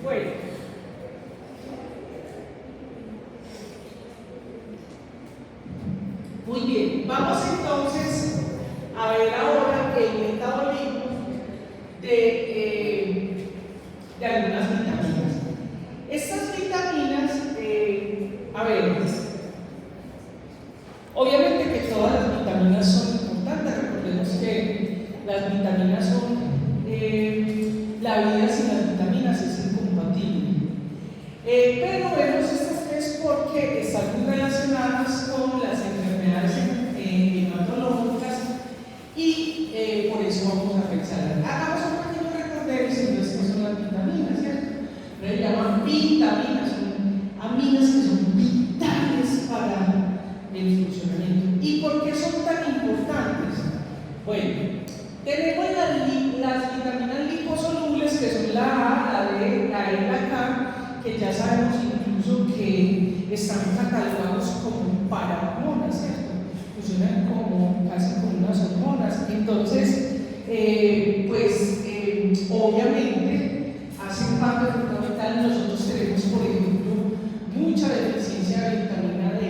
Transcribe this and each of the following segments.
Bueno, muy bien, vamos entonces a ver ahora el metabolismo de algunas vitaminas. Estas vitaminas, a ver, obviamente que todas las vitaminas son importantes. Recordemos que las vitaminas son, la vida sin las vitaminas es incompatible. Pero vemos estas tres porque están muy relacionadas con las enfermedades hematológicas y por eso vamos a pensar. Hagamos un pequeño recorderis y qué son las vitaminas, ¿cierto? Se llaman vitaminas, son aminas que son vitales para el funcionamiento. ¿Y por qué son tan importantes? Bueno, tenemos las vitaminas liposolubles, que son la A, la D, la E, la K, que ya sabemos incluso que están catalogados como parahormonas, ¿cierto? Funcionan como casi como unas hormonas. Entonces, obviamente hacen parte fundamental. Nosotros tenemos, por ejemplo, mucha deficiencia de vitamina D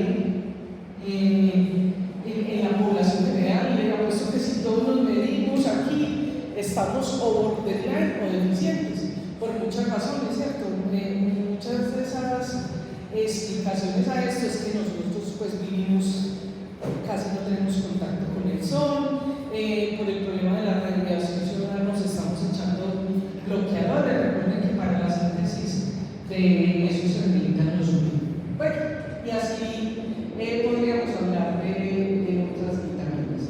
en la población general, y le puesto que si todos nos medimos aquí estamos o borderline o deficientes por muchas razones, ¿cierto? Muchas de esas explicaciones a esto es que nosotros pues vivimos, casi no tenemos contacto con el sol, por el problema de la radiación solar nos estamos echando bloqueadores. Recuerden que para la síntesis de eso se necesitan los últimos. Bueno, y así podríamos hablar de otras vitaminas.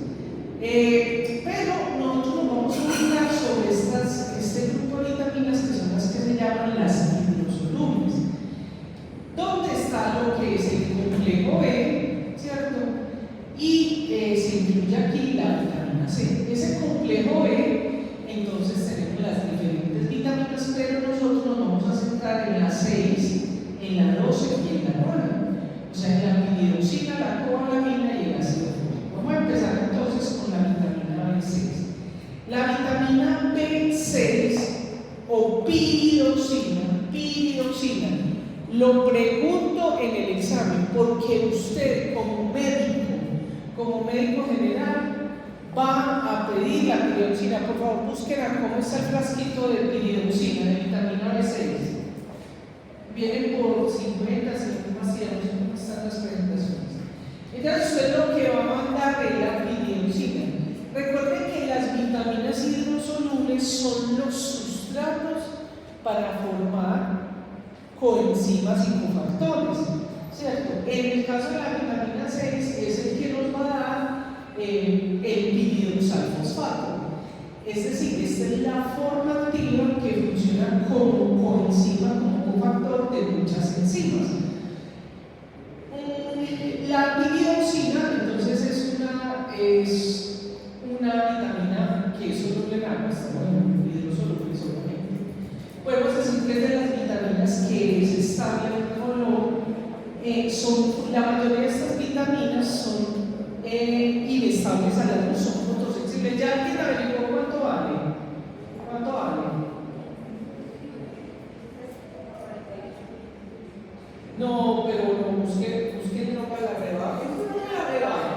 Pero nosotros nos vamos a ubicar sobre este grupo de vitaminas que son las que se llaman las liposolubles. ¿Dónde está lo que es el complejo B, cierto? Y se incluye aquí la vitamina C. Ese complejo B, entonces tenemos las diferentes vitaminas, pero nosotros nos vamos a centrar en la 6, en la 12 y en la 9. O sea, en la piridoxina, la cobalamina y el ácido fólico. Vamos a empezar entonces con la vitamina B6. La vitamina B6 o piridoxina, lo pregunto en el examen porque usted como médico general va a pedir la piridoxina. Por favor, busquen cómo está el frasquito de piridoxina, de vitamina B6. Vienen por 50, 50 más 100, no están las presentaciones. Entonces usted lo que va a mandar es la piridoxina. Recuerden que las vitaminas hidrosolubles son los sustratos para formar coenzimas y cofactores, ¿cierto? En el caso de la vitamina 6 es el que nos va a dar el piridoxalfosfato. Es decir, esta es la forma activa que funciona como coenzima, como cofactor de muchas enzimas. La piridoxina, entonces, es una vitamina que es soluble en agua, bueno, hidrosoluble solamente. Podemos decir que es de las vitaminas que es estable en color. La mayoría de estas vitaminas son inestables a la luz, son fotosensibles. ¿Ya alguien averiguó cuánto vale? ¿Cuánto vale? No, pero no, busquen no para la rebaja. ¿Qué fue la rebaja?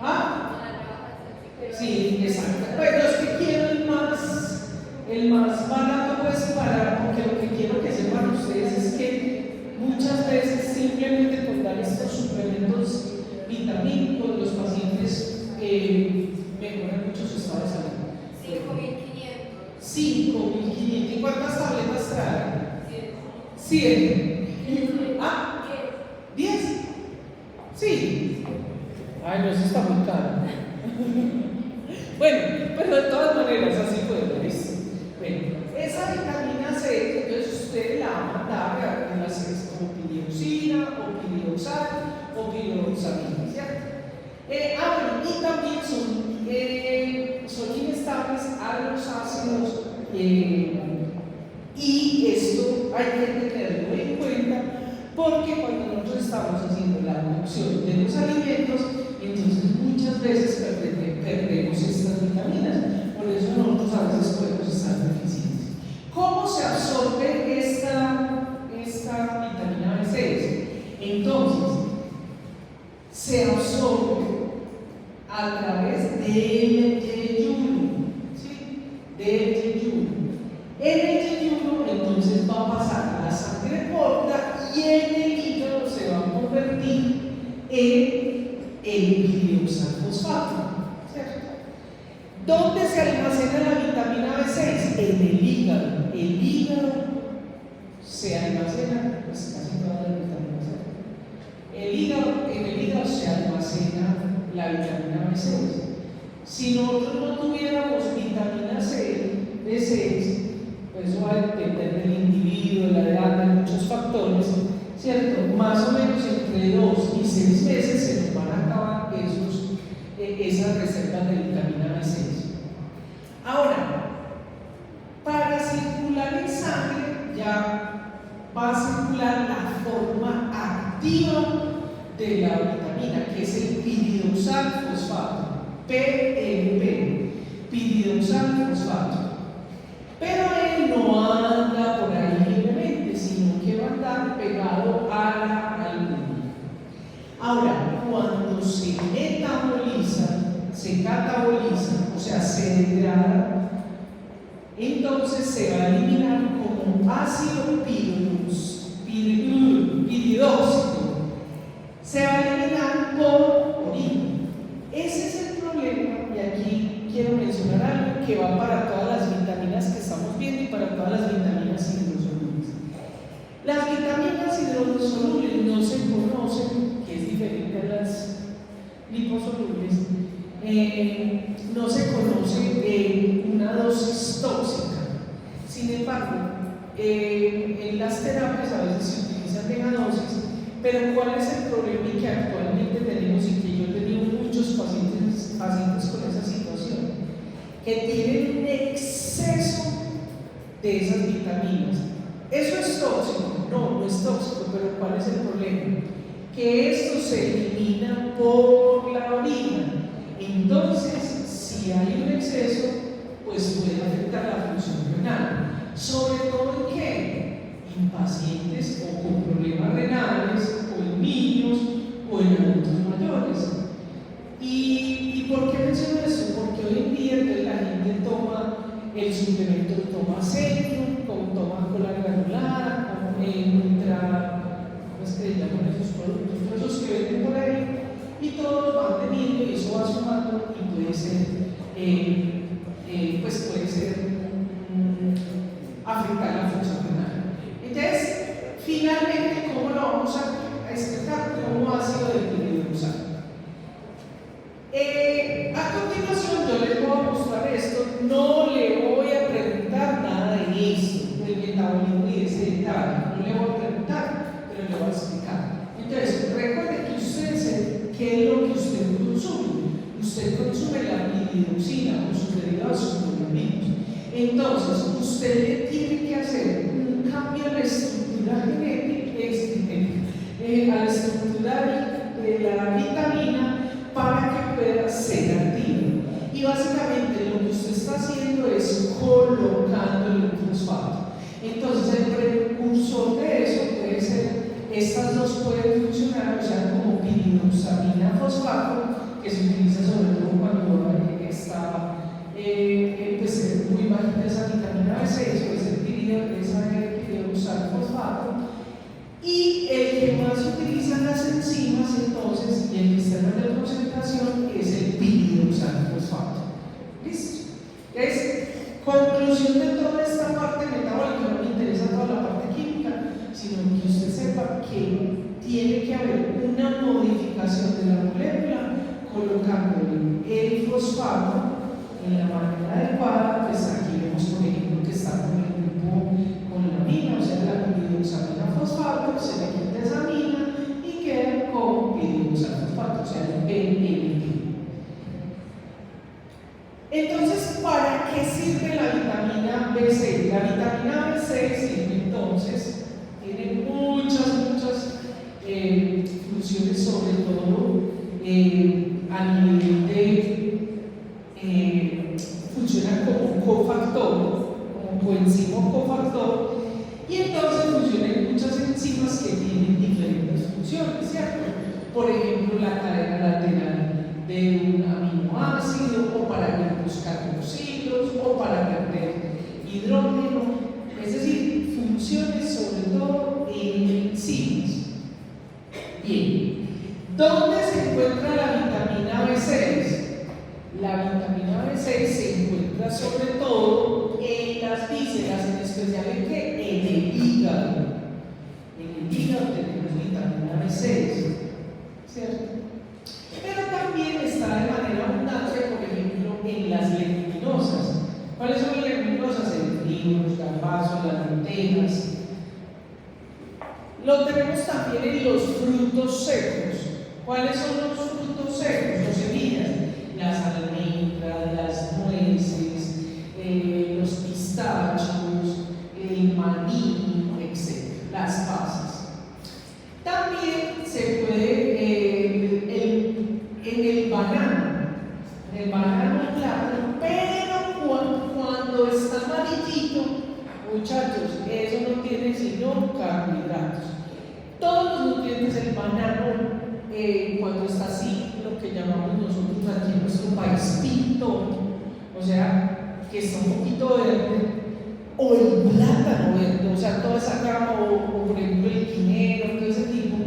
¿Ah? Sí, exacto. Bueno, es que quiero el más barato, pues, porque lo que quiero que sepan ustedes es que muchas veces simplemente con dar estos suplementos vitamínicos los pacientes mejoran mucho su estado de salud. 5.500. 5.500. ¿Y cuántas tabletas traen? 100. ¿Ah? 10. Sí. Ay, no, eso está muy caro. Bueno, pero de todas maneras, así puede, ¿listo? Bueno, esa vitamina C, entonces usted la va a mandar a las como piridoxina, o piridoxal, o piridoxamina, ¿cierto? Bueno, y también son inestables a los ácidos, y esto hay que tenerlo en cuenta porque cuando nosotros estamos haciendo la cocción de los alimentos, entonces muchas veces perdemos estas vitaminas. Por eso nosotros a veces podemos estar deficientes. ¿Cómo se absorbe se absorbe a través del yeyuno, ¿sí? Del yeyuno. En el yeyuno entonces va a pasar la sangre gorda y en el hígado se va a convertir en el pidioxalfosfato, ¿cierto? ¿Dónde se almacena la vitamina B6? En el hígado. El hígado se almacena, pues casi toda la vitamina C. En el hígado se almacena la vitamina B6. Si nosotros no tuviéramos vitamina C, B6, pues eso va a depender del individuo, de la edad, de muchos factores, ¿cierto? Más o menos entre 2 y 6 meses se nos van a acabar esas reservas de vitamina B6. Ahora, para circular en sangre ya va a circular la forma activa de la vitamina, que es el pidioxalfosfato, PMP, pidioxalfosfato. Pero él no anda por ahí libremente, sino que va a andar pegado a la albúmina. Ahora, cuando se metaboliza, se cataboliza, o sea, se degrada, entonces se va a eliminar como ácido piridóxico. Se va a eliminar por orina. Ese es el problema, y aquí quiero mencionar algo que va para todas las vitaminas que estamos viendo y para todas las vitaminas hidrosolubles. Las vitaminas hidrosolubles no se conocen, que es diferente a las liposolubles, no se conoce una dosis tóxica. Sin embargo, en las terapias a veces se utilizan megadosis, pero ¿cuál es el problema que actualmente tenemos y que yo he tenido muchos pacientes con esa situación? Que tienen un exceso de esas vitaminas. ¿Eso es tóxico? No, no es tóxico, pero ¿cuál es el problema? Que esto se elimina por la orina. Entonces, si hay un exceso, pues puede afectar la función renal. Sobre todo en qué? En pacientes o con problemas renales, o en niños, o en adultos mayores. ¿Y por qué menciono esto? Porque hoy en día la gente toma el suplemento, toma Centrum, toma cola granular, ¿cómo es que le llaman esos productos? Todos esos que venden por ahí, y todos van teniendo, y eso va sumando, y puede ser, afectar la función renal. Entonces, finalmente, ¿cómo lo vamos a explicar? Como ácido de pidioxalfosfato. A continuación yo les voy a mostrar esto, no le voy a preguntar nada de esto, del metabolismo y de ese detalle, no le voy a preguntar, pero le voy a explicar. Entonces, recuerde que usted qué es lo que usted consume. Usted consume la piridoxina o sus derivados, sus glutaminos. Entonces, usted le tiene que hacer un cambio a la estructura genética, a la estructura de la vitamina, para que pueda ser activa. Y básicamente lo que usted está haciendo es colocando el fosfato. Entonces el precursor de eso puede ser, estas dos pueden funcionar, o sea, como piridoxamina fosfato, que se utiliza sobre todo cuando está pues, muy bajita esa vitamina B6, puede ser piridoxalfosfato. Y el que más utilizan las enzimas, entonces, y el que está en mayor concentración, es el piridoxalfosfato. ¿Listo? Entonces, conclusión de toda esta parte metabólica, no me interesa toda la parte química, sino que usted sepa que tiene que haber una modificación de la molécula colocando el fosfato en la manera adecuada. Pues aquí vemos, por ejemplo, que está con el grupo con la amina, o sea, la piridoxamina fosfato, se le quita esa amina y queda con piridoxalfosfato, o sea, el PMP. Entonces, ¿para qué sirve la vitamina B6? La vitamina B6 sirve, entonces, tiene muchas funciones, sobre todo a nivel de funciona como un cofactor, como coenzima cofactor, y entonces funcionan muchas enzimas que tienen diferentes funciones, ¿cierto? por ejemplo, la cadena lateral de un aminoácido, o para grupos carboxilos, o para perder hidrógeno, es decir, funciones sobre todo en enzimas. Bien, ¿dónde se encuentra la vitamina B6? La vitamina B6 se encuentra sobre todo en las vísceras, en especial en el hígado. En el hígado tenemos vitamina B6, ¿cierto? Pero también está de manera abundante, por ejemplo, en las leguminosas. ¿Cuáles son las leguminosas? El trigo, los garbanzos, las lentejas. Lo tenemos también en los frutos secos. ¿Cuáles son los frutos secos? Las semillas, las almendras, las nueces, los pistachos, el maní, etc. Las pasas. También se puede en el banano plátano, pero cuando está amarillito, muchachos, eso no tiene sino carbohidratos. Todos los nutrientes del banano, cuando está así, lo que llamamos nosotros aquí en nuestro país pintón, o sea, que está un poquito verde, o el plátano verde, o sea, toda esa gama, o por ejemplo el quinero, todo ese tipo,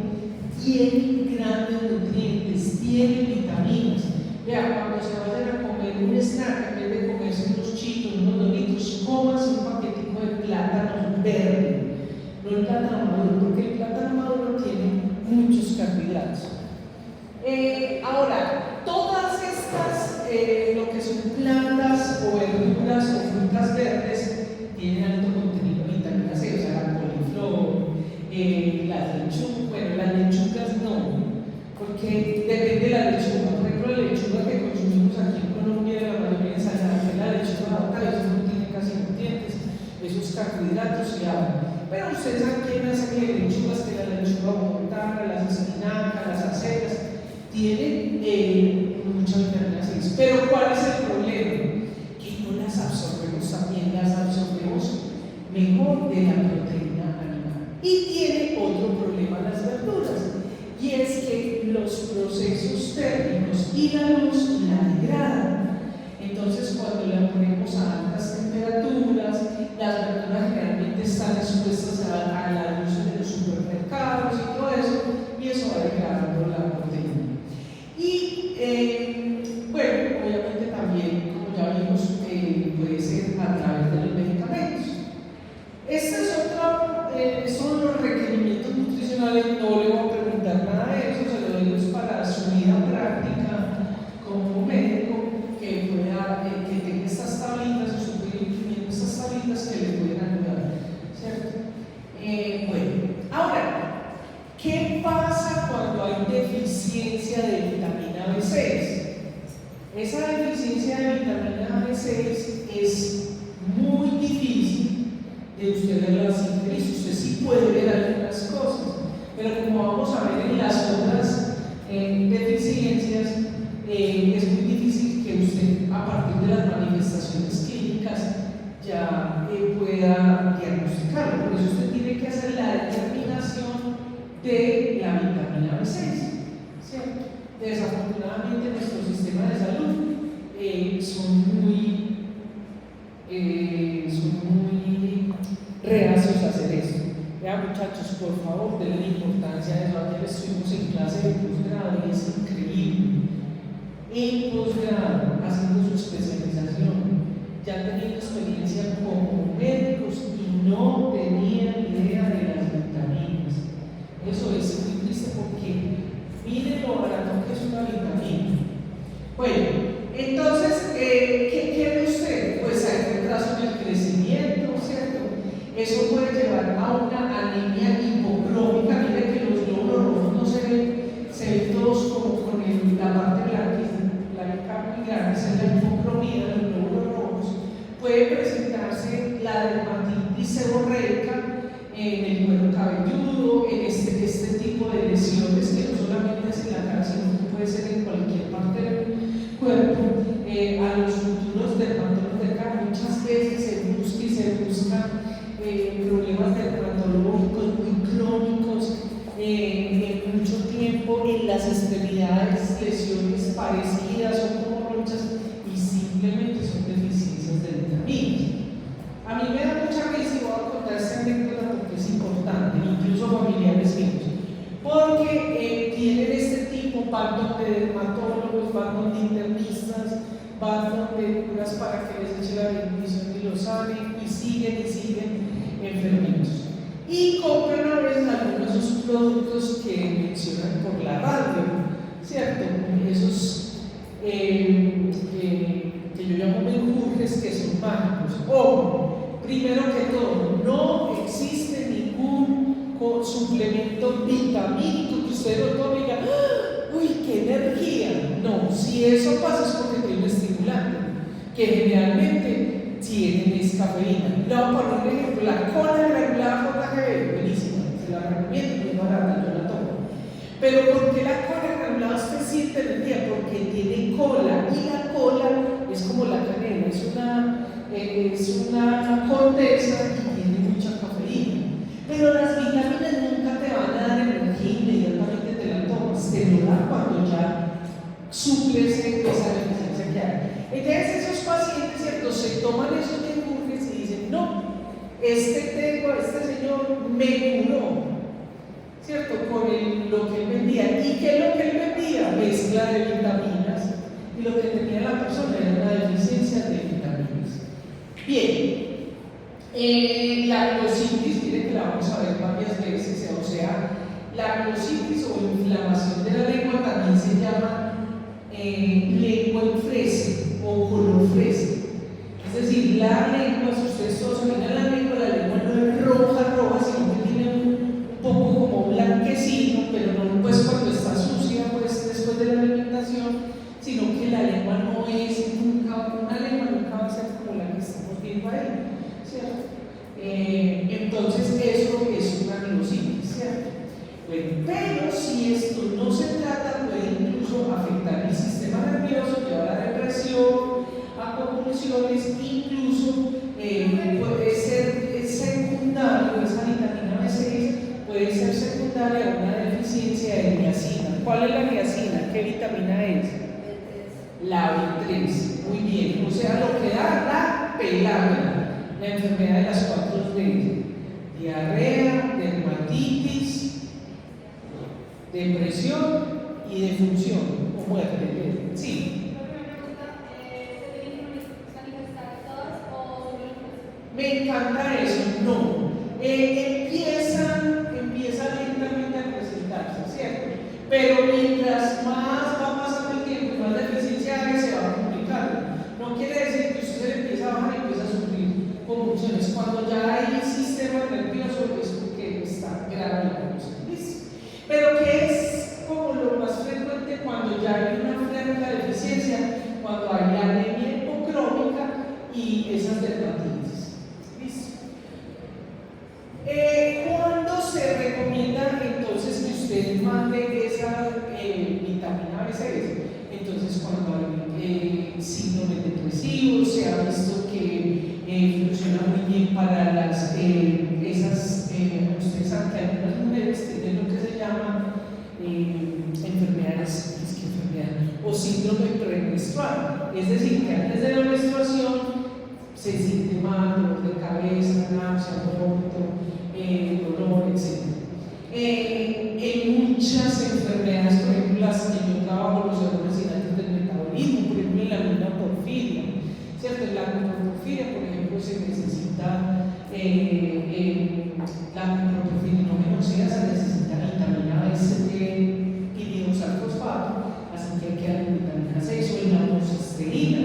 tiene grandes nutrientes, tiene vitaminas. Vean, cuando se vayan a comer un snack, en vez de comerse unos chitos, unos doritos, cómanse un paquetico de plátano verde, no el plátano maduro, porque el plátano maduro tiene muchos carbohidratos. Ahora, todas estas, lo que son plantas o verduras o frutas verdes, tienen alto contenido de vitamina C, o sea, la coliflor, las lechugas, bueno, las lechugas no, porque depende de la lechuga. Por ejemplo, la lechuga que consumimos aquí en Colombia, la mayoría de ensaladas, que es la lechuga adaptada, eso no tiene casi nutrientes, esos carbohidratos y agua. Pero ustedes saben que hay una serie de lechugas, que la lechuga bogotana, las espinacas, las aceras, tienen mucha vitamina C. Pero ¿cuál es el problema? Que no las absorbemos también, las absorbemos mejor de la proteína animal. Y tiene otro problema las verduras, y es que los procesos térmicos y la luz la degradan. Entonces, cuando la ponemos a altas temperaturas, las verduras generalmente están expuestas a la luz de los supermercados y todo eso, y eso va degradando la proteína. Y bueno, obviamente también, como ya vimos, puede ser a través de los medicamentos. Este es son los requerimientos nutricionales. No le voy a preguntar nada de eso, se lo doy para su vida práctica como médico, que tenga estas tablitas, o su requerimiento, estas tablitas que le pueden ayudar, ¿cierto? Bueno, ahora, ¿qué pasa cuando hay deficiencia de vitamina B6? Esa deficiencia de vitamina B6 es muy difícil de usted ver las sintesis. Usted sí puede ver algunas cosas, pero como vamos a ver en las otras deficiencias, es muy difícil que usted, a partir de las manifestaciones clínicas, ya pueda diagnosticarlo. Por eso usted tiene que hacer la determinación de la vitamina B6, ¿cierto? Desafortunadamente, nuestro sistema de salud son muy reacios a hacer esto. Vean, muchachos, por favor, denle importancia a eso. Ayer estuvimos en clase de posgrado y es increíble. En posgrado, haciendo su especialización, ya teniendo experiencia como médicos y no tenían idea de las vitaminas. Eso es muy triste, porque miren lo barato que es una vitamina. Bueno, entonces, ¿qué quiere usted? Pues hay retraso en el crecimiento, ¿cierto? Eso puede llevar a una anemia hipocrómica. Mire que los glóbulos rojos no se ven todos como con la parte blanca muy grande, esa es la hipocromía de los glóbulos rojos. Puede presentarse la dermatitis seborreica en el cuero cabelludo, en este tipo de lesiones, que no solamente es en la cara, sino que puede ser en cualquier parte del cuerpo. A los futuros dermatólogos de cara muchas veces se buscan problemas dermatológicos muy crónicos, mucho tiempo en las deficiencias de vitaminas. A mí me da mucha risa y voy a contar esta anécdota porque es importante, incluso familiares míos, porque tienen este tipo, van donde dermatólogos, van donde internistas, van donde curas para que les eche la bendición y lo sanen, y siguen enfermitos. Y compran a veces algunos de esos productos que mencionan por la radio, ¿cierto? Esos que yo llamo menjurjes, que son mágicos. O, primero que todo, no existe ningún suplemento vitamínico que usted lo tome y diga, ¡uy, qué energía! No, si eso pasa es porque tiene un estimulante, que generalmente tienen cafeína. Le voy a poner un ejemplo: la cola granulada JGB, buenísima, se la recomiendo, muy barata, yo la tomo. Pero ¿por qué la cola granulada usted siente energía? Porque tiene cola, y la cola es como la canela, es una corteza y tiene mucha cafeína. Pero las vitaminas nunca te van a dar energía inmediatamente, te la tomas, te lo da cuando ya suples esa deficiencia que hay. Entonces esos pacientes, ¿cierto?, se toman esos menjurjes y dicen, no, este señor me curó, ¿cierto?, con lo que él vendía. ¿Y qué es lo que él vendía? Mezcla de vitaminas, y lo que tenía la persona era una deficiencia de vitaminas. Bien, la glositis, miren que la vamos a ver varias veces, o sea, la glositis o inflamación de la lengua también se llama lengua en fresa o color fresa. Es decir, la lengua, si ustedes todos miran la lengua no es roja, sino que tiene un poco como blanquecino, pero no pues cuando está sucia, pues después de la alimentación, sino que la lengua no es nunca, una lengua nunca va a ser como la que estamos viendo ahí, ¿cierto? Entonces eso es una glositis, ¿cierto? Bueno, pero si esto no se trata, puede incluso afectar el sistema nervioso, llevar a depresión, a convulsiones, incluso puede ser secundario, esa vitamina B6 puede ser secundaria a una deficiencia de niacina. ¿Cuál es la niacina? ¿Qué vitamina es? La B3, muy bien, o sea, lo que da la pelámina, la enfermedad de las 4 D: diarrea, dermatitis, depresión y defunción o muerte. Sí. Me encanta eso. No. Empieza lentamente a presentarse, ¿cierto? Pero mientras más va pasando el tiempo y más deficiencia hay, se va complicando. No quiere decir que usted empieza a bajar y empieza a sufrir convulsiones. Cuando ya hay sistema nervioso es porque está grave la cosa. Pero que es como lo más frecuente cuando ya hay una franca deficiencia, cuando hay anemia hipocrónica y esas dermatitis. ¿Listo? ¿Cuándo se recomienda entonces que usted mande esa vitamina B6? Entonces, cuando hay síndrome depresivo, se ha visto que funciona muy bien para las ustedes saben que algunas mujeres tienen lo que se llama enfermedades o síndrome premenstrual, es decir, que antes de la menstruación se siente mal, dolor de cabeza, náusea, vómito, dolor, etc. En muchas enfermedades, por ejemplo, las que yo trabajo, los errores innatos del metabolismo, por ejemplo, en la glucoporfiria, ¿cierto? En la glucoporfiria, por ejemplo, se necesita la glucoporfirinógeno, se necesita vitamina B7 y dioxalfosfato, así que hay que darle vitamina 6 o la homocisteína,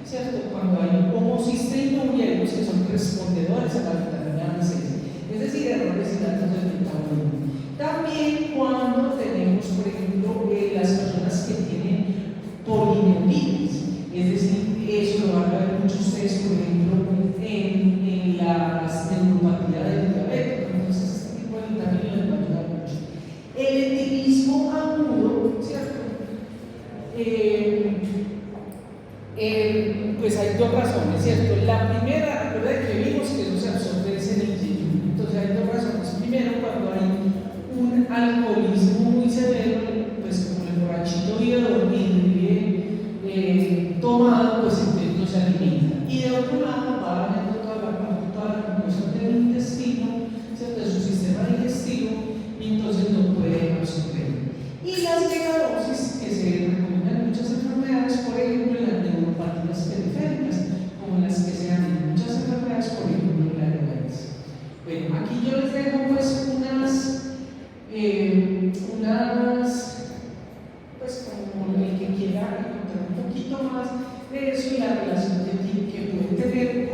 ¿cierto? Cuando hay homocisteinuria, hay unos que son respondedores a la vitamina B6, es decir, errores innatos del metabolismo. También cuando tenemos, por ejemplo, las personas que tienen polineuritis, es decir, eso lo van a ver muchos ustedes, por ejemplo, en las neuropatías del diabetes. Entonces, este tipo de vitaminas les va a ayudar mucho. El endemismo agudo, ¿cierto? Pues hay dos razones, ¿cierto? La primera, recuerda que vimos que eso se absorbe en el jejum. Entonces hay dos razones. Primero, cuando hay un alcoholismo muy severo, pues como el borrachito vive dormido y vive tomado, pues entonces no se alimenta. Y de otro lado,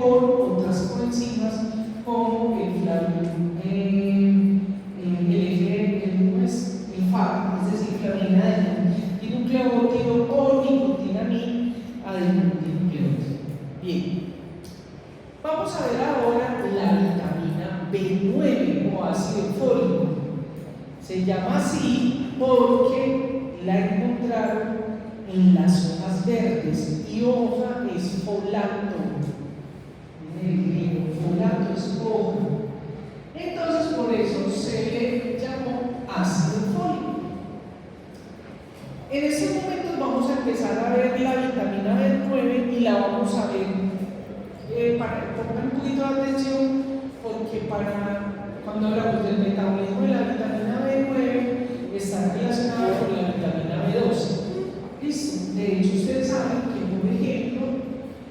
por otras coenzimas como el FAD, es decir, flavina dinucleótido o nicotinamina adinucleótido. Bien, vamos a ver ahora la vitamina B9 o ácido fólico. Se llama así porque la encontraron en las hojas verdes y hoja es folato. En el griego, folato es hoja. Entonces, por eso se le llamó ácido fólico. En este momento vamos a empezar a ver la vitamina B9 y la vamos a ver, para poner un poquito de atención, porque cuando hablamos del metabolismo de la vitamina B9 está relacionado con la vitamina B12. ¿Listo? De hecho, ustedes saben que, por ejemplo,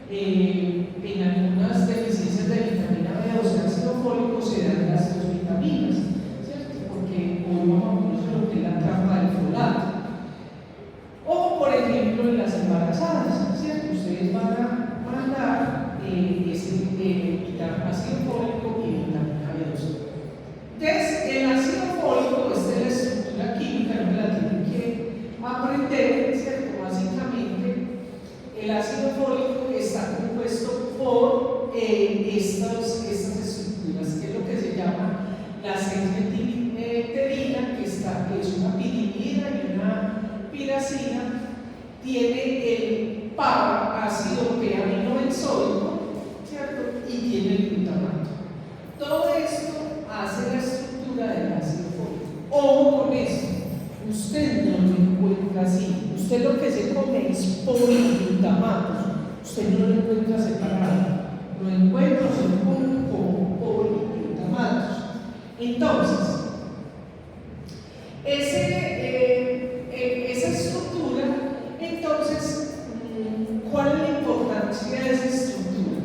en algunas deficiencias de vitamina B12 ácido fólico se dan las dos vitaminas, ¿cierto? Porque hoy vamos a conocer lo que es la trampa del folato. O, por ejemplo, en las embarazadas, ¿cierto? Ustedes van a mandar ácido fólico y vitamina B12. Entonces, el ácido fólico, esta es la estructura química, no me la tienen que aprender, ¿cierto? Básicamente, el ácido fólico está compuesto por estas estructuras, que es lo que se llama la 6-metilpterina, que es una pirimidina y una piracina, tiene el PAB, ácido P-aminobenzoico, ¿cierto? Y tiene el glutamato. Todo esto hace la estructura del ácido fólico. Ojo con esto, usted no lo encuentra así. Usted lo que se come es poliglutamatos, usted no lo encuentra separado, lo encuentra como poliglutamatos. Entonces, esa estructura, entonces, ¿cuál es la importancia de esa estructura?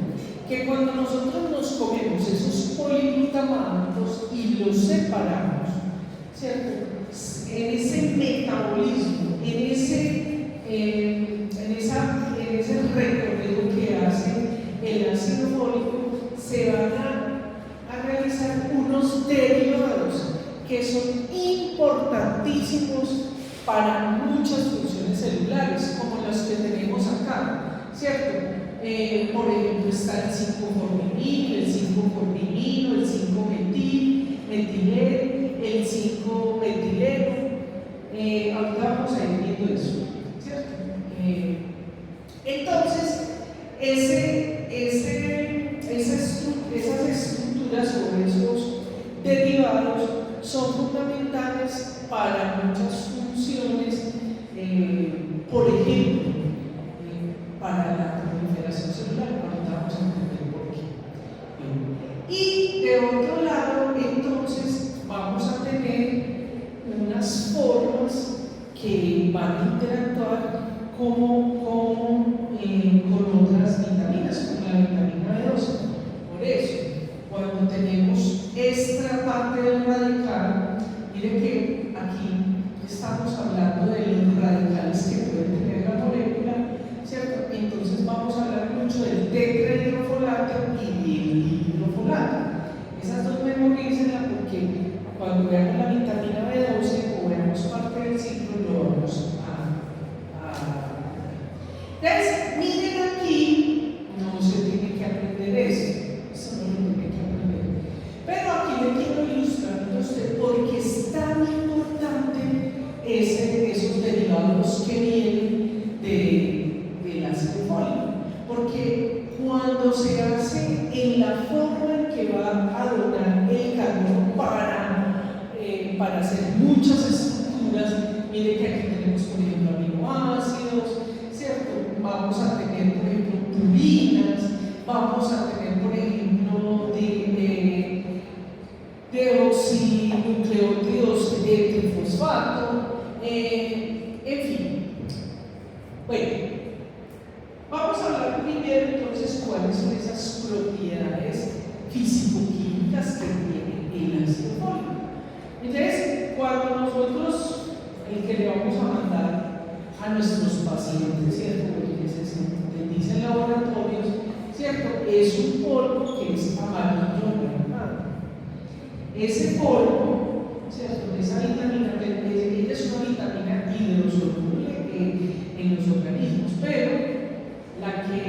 Que cuando nosotros nos comemos esos poliglutamatos y los separamos, ¿cierto? En ese metabolismo, en ese recorrido que hace el ácido fólico, se van a realizar unos derivados que son importantísimos para muchas funciones celulares, como las que tenemos acá, ¿cierto? Por ejemplo, está el 5-formimino, el 5-formimino, el 5-metileno, el 5-metileno. Ahorita vamos a ir viendo eso, ¿cierto? Entonces, esas estructuras o esos derivados son fundamentales para muchas funciones, por ejemplo, para la proliferación celular. Ahorita vamos a entender por qué. Y de otro lado, entonces, vamos a tener unas formas que van a interactuar con otras vitaminas, como la vitamina B12. Por eso, cuando tenemos esta parte del radical, mire que aquí estamos hablando de los radicales que puede tener la molécula, ¿cierto? Entonces vamos a hablar mucho del tetrahidrofolato y del hidrofolato. Esas dos memorícenlas porque cuando veamos la vitamina B12 o veamos parte del ciclo lo vamos a entonces, miren aquí, no se tiene que aprender eso no lo tiene que aprender. Pero aquí le quiero ilustrar a usted porque es tan importante esos derivados que vienen del ácido fólico. Porque cuando se hace en la forma en que va a donar el carbono para hacer muchas estructuras, mire que aquí tenemos, por ejemplo, aminoácidos, ¿cierto? Vamos a tener, por ejemplo, purinas, vamos a tener, por ejemplo, deoxinucleótidos de trifosfato, en fin. Bueno, vamos a hablar primero entonces cuáles son esas propiedades físico-químicas que tiene el ácido fólico. Entonces, cuando nosotros, el que le vamos a mandar a nuestros pacientes, ¿cierto? Porque les dicen laboratorios, ¿cierto? Es un polvo que es amarillo anaranjado. Ese polvo, ¿cierto? Esa vitamina, ella es una vitamina hidrosoluble en los organismos, pero la que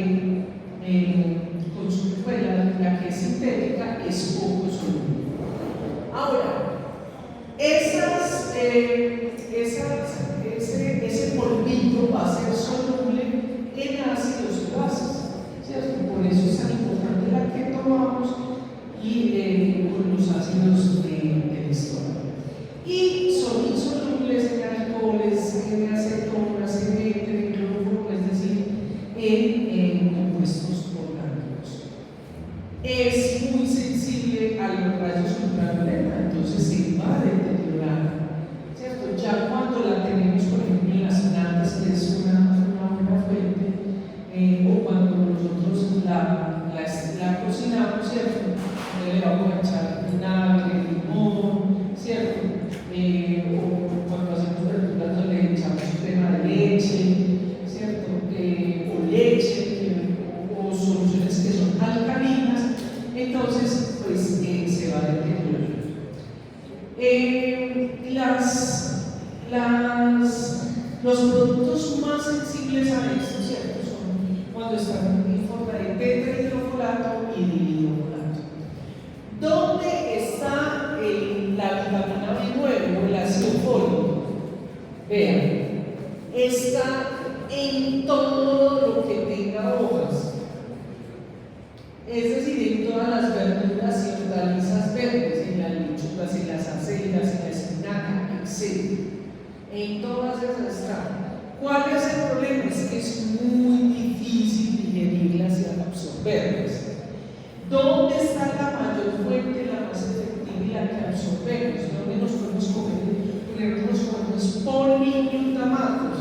consume, pues, la que es sintética es poco soluble. Ahora, ese polvito va a ser soluble en ácidos y bases, ¿cierto? Por eso es tan importante la que tomamos y con los ácidos del estómago. Y son insolubles en alcoholes, en acetonas, en éter, en cloroformo, es decir, en compuestos orgánicos. Es muy sensible a los rayos ultravioleta, entonces se va a deteriorar, ¿cierto? Ya cuando la tenemos, por ejemplo, en las plantas, que es una buena fuente, o cuando nosotros la cocinamos, ¿cierto? Le vamos a echar vinagre, limón, ¿cierto? O cuando hacemos verduras no le echamos crema de leche, ¿cierto? O leche, o soluciones que son alcalinas, entonces pues se va a deteriorar. Los productos más sensibles a esto, ¿cierto? Son cuando están en forma de tetrahidrofolato y dihidrofolato. ¿Dónde está la vitamina B9 o el ácido fólico? Vean, está en todo lo que tenga hojas, es decir, en todas las verduras y hortalizas verdes, en las lechugas, en las acelgas, en la espinaca, etc. En todas esas están. ¿Cuál es el problema? Es que es muy difícil digerirlas y absorberlas. ¿Dónde está la mayor fuente, la más efectiva y la que absorbemos? ¿Dónde nos podemos poner los compuestos poliglutamatos?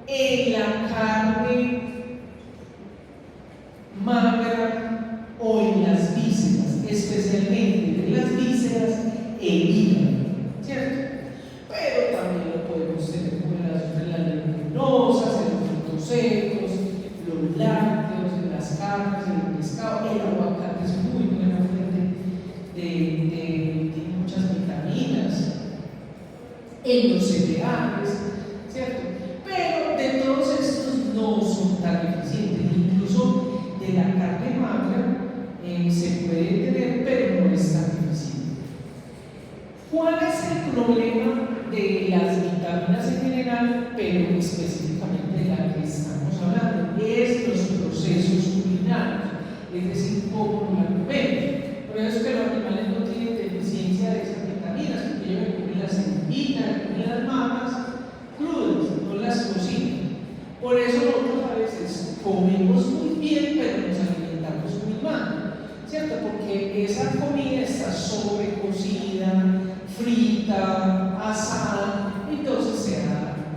En la carne magra o en las vísceras, especialmente en las vísceras e hígado, ¿cierto? Pero también lo podemos tener en las leguminosas, en los frutos secos, los lácteos, en las carnes, en el pescado. El aguacate es muy buena fuente de muchas vitaminas, en los cereales, ¿cierto? Pero de todos estos no son tan eficientes, incluso de la carne magra se puede tener, pero no es tan eficiente. ¿Cuál es el problema de las vitaminas en general, pero específicamente de la que estamos hablando? Es los procesos urinarios, es decir, cómo la comemos. Por eso es que los animales no tienen deficiencia de esas vitaminas, porque ellos comen las semillitas, comen las mamas crudas, no las cocinan. Por eso nosotros a veces comemos muy bien, pero nos alimentamos muy mal, ¿cierto? Porque esa comida está sobrecocida, frita, asada, entonces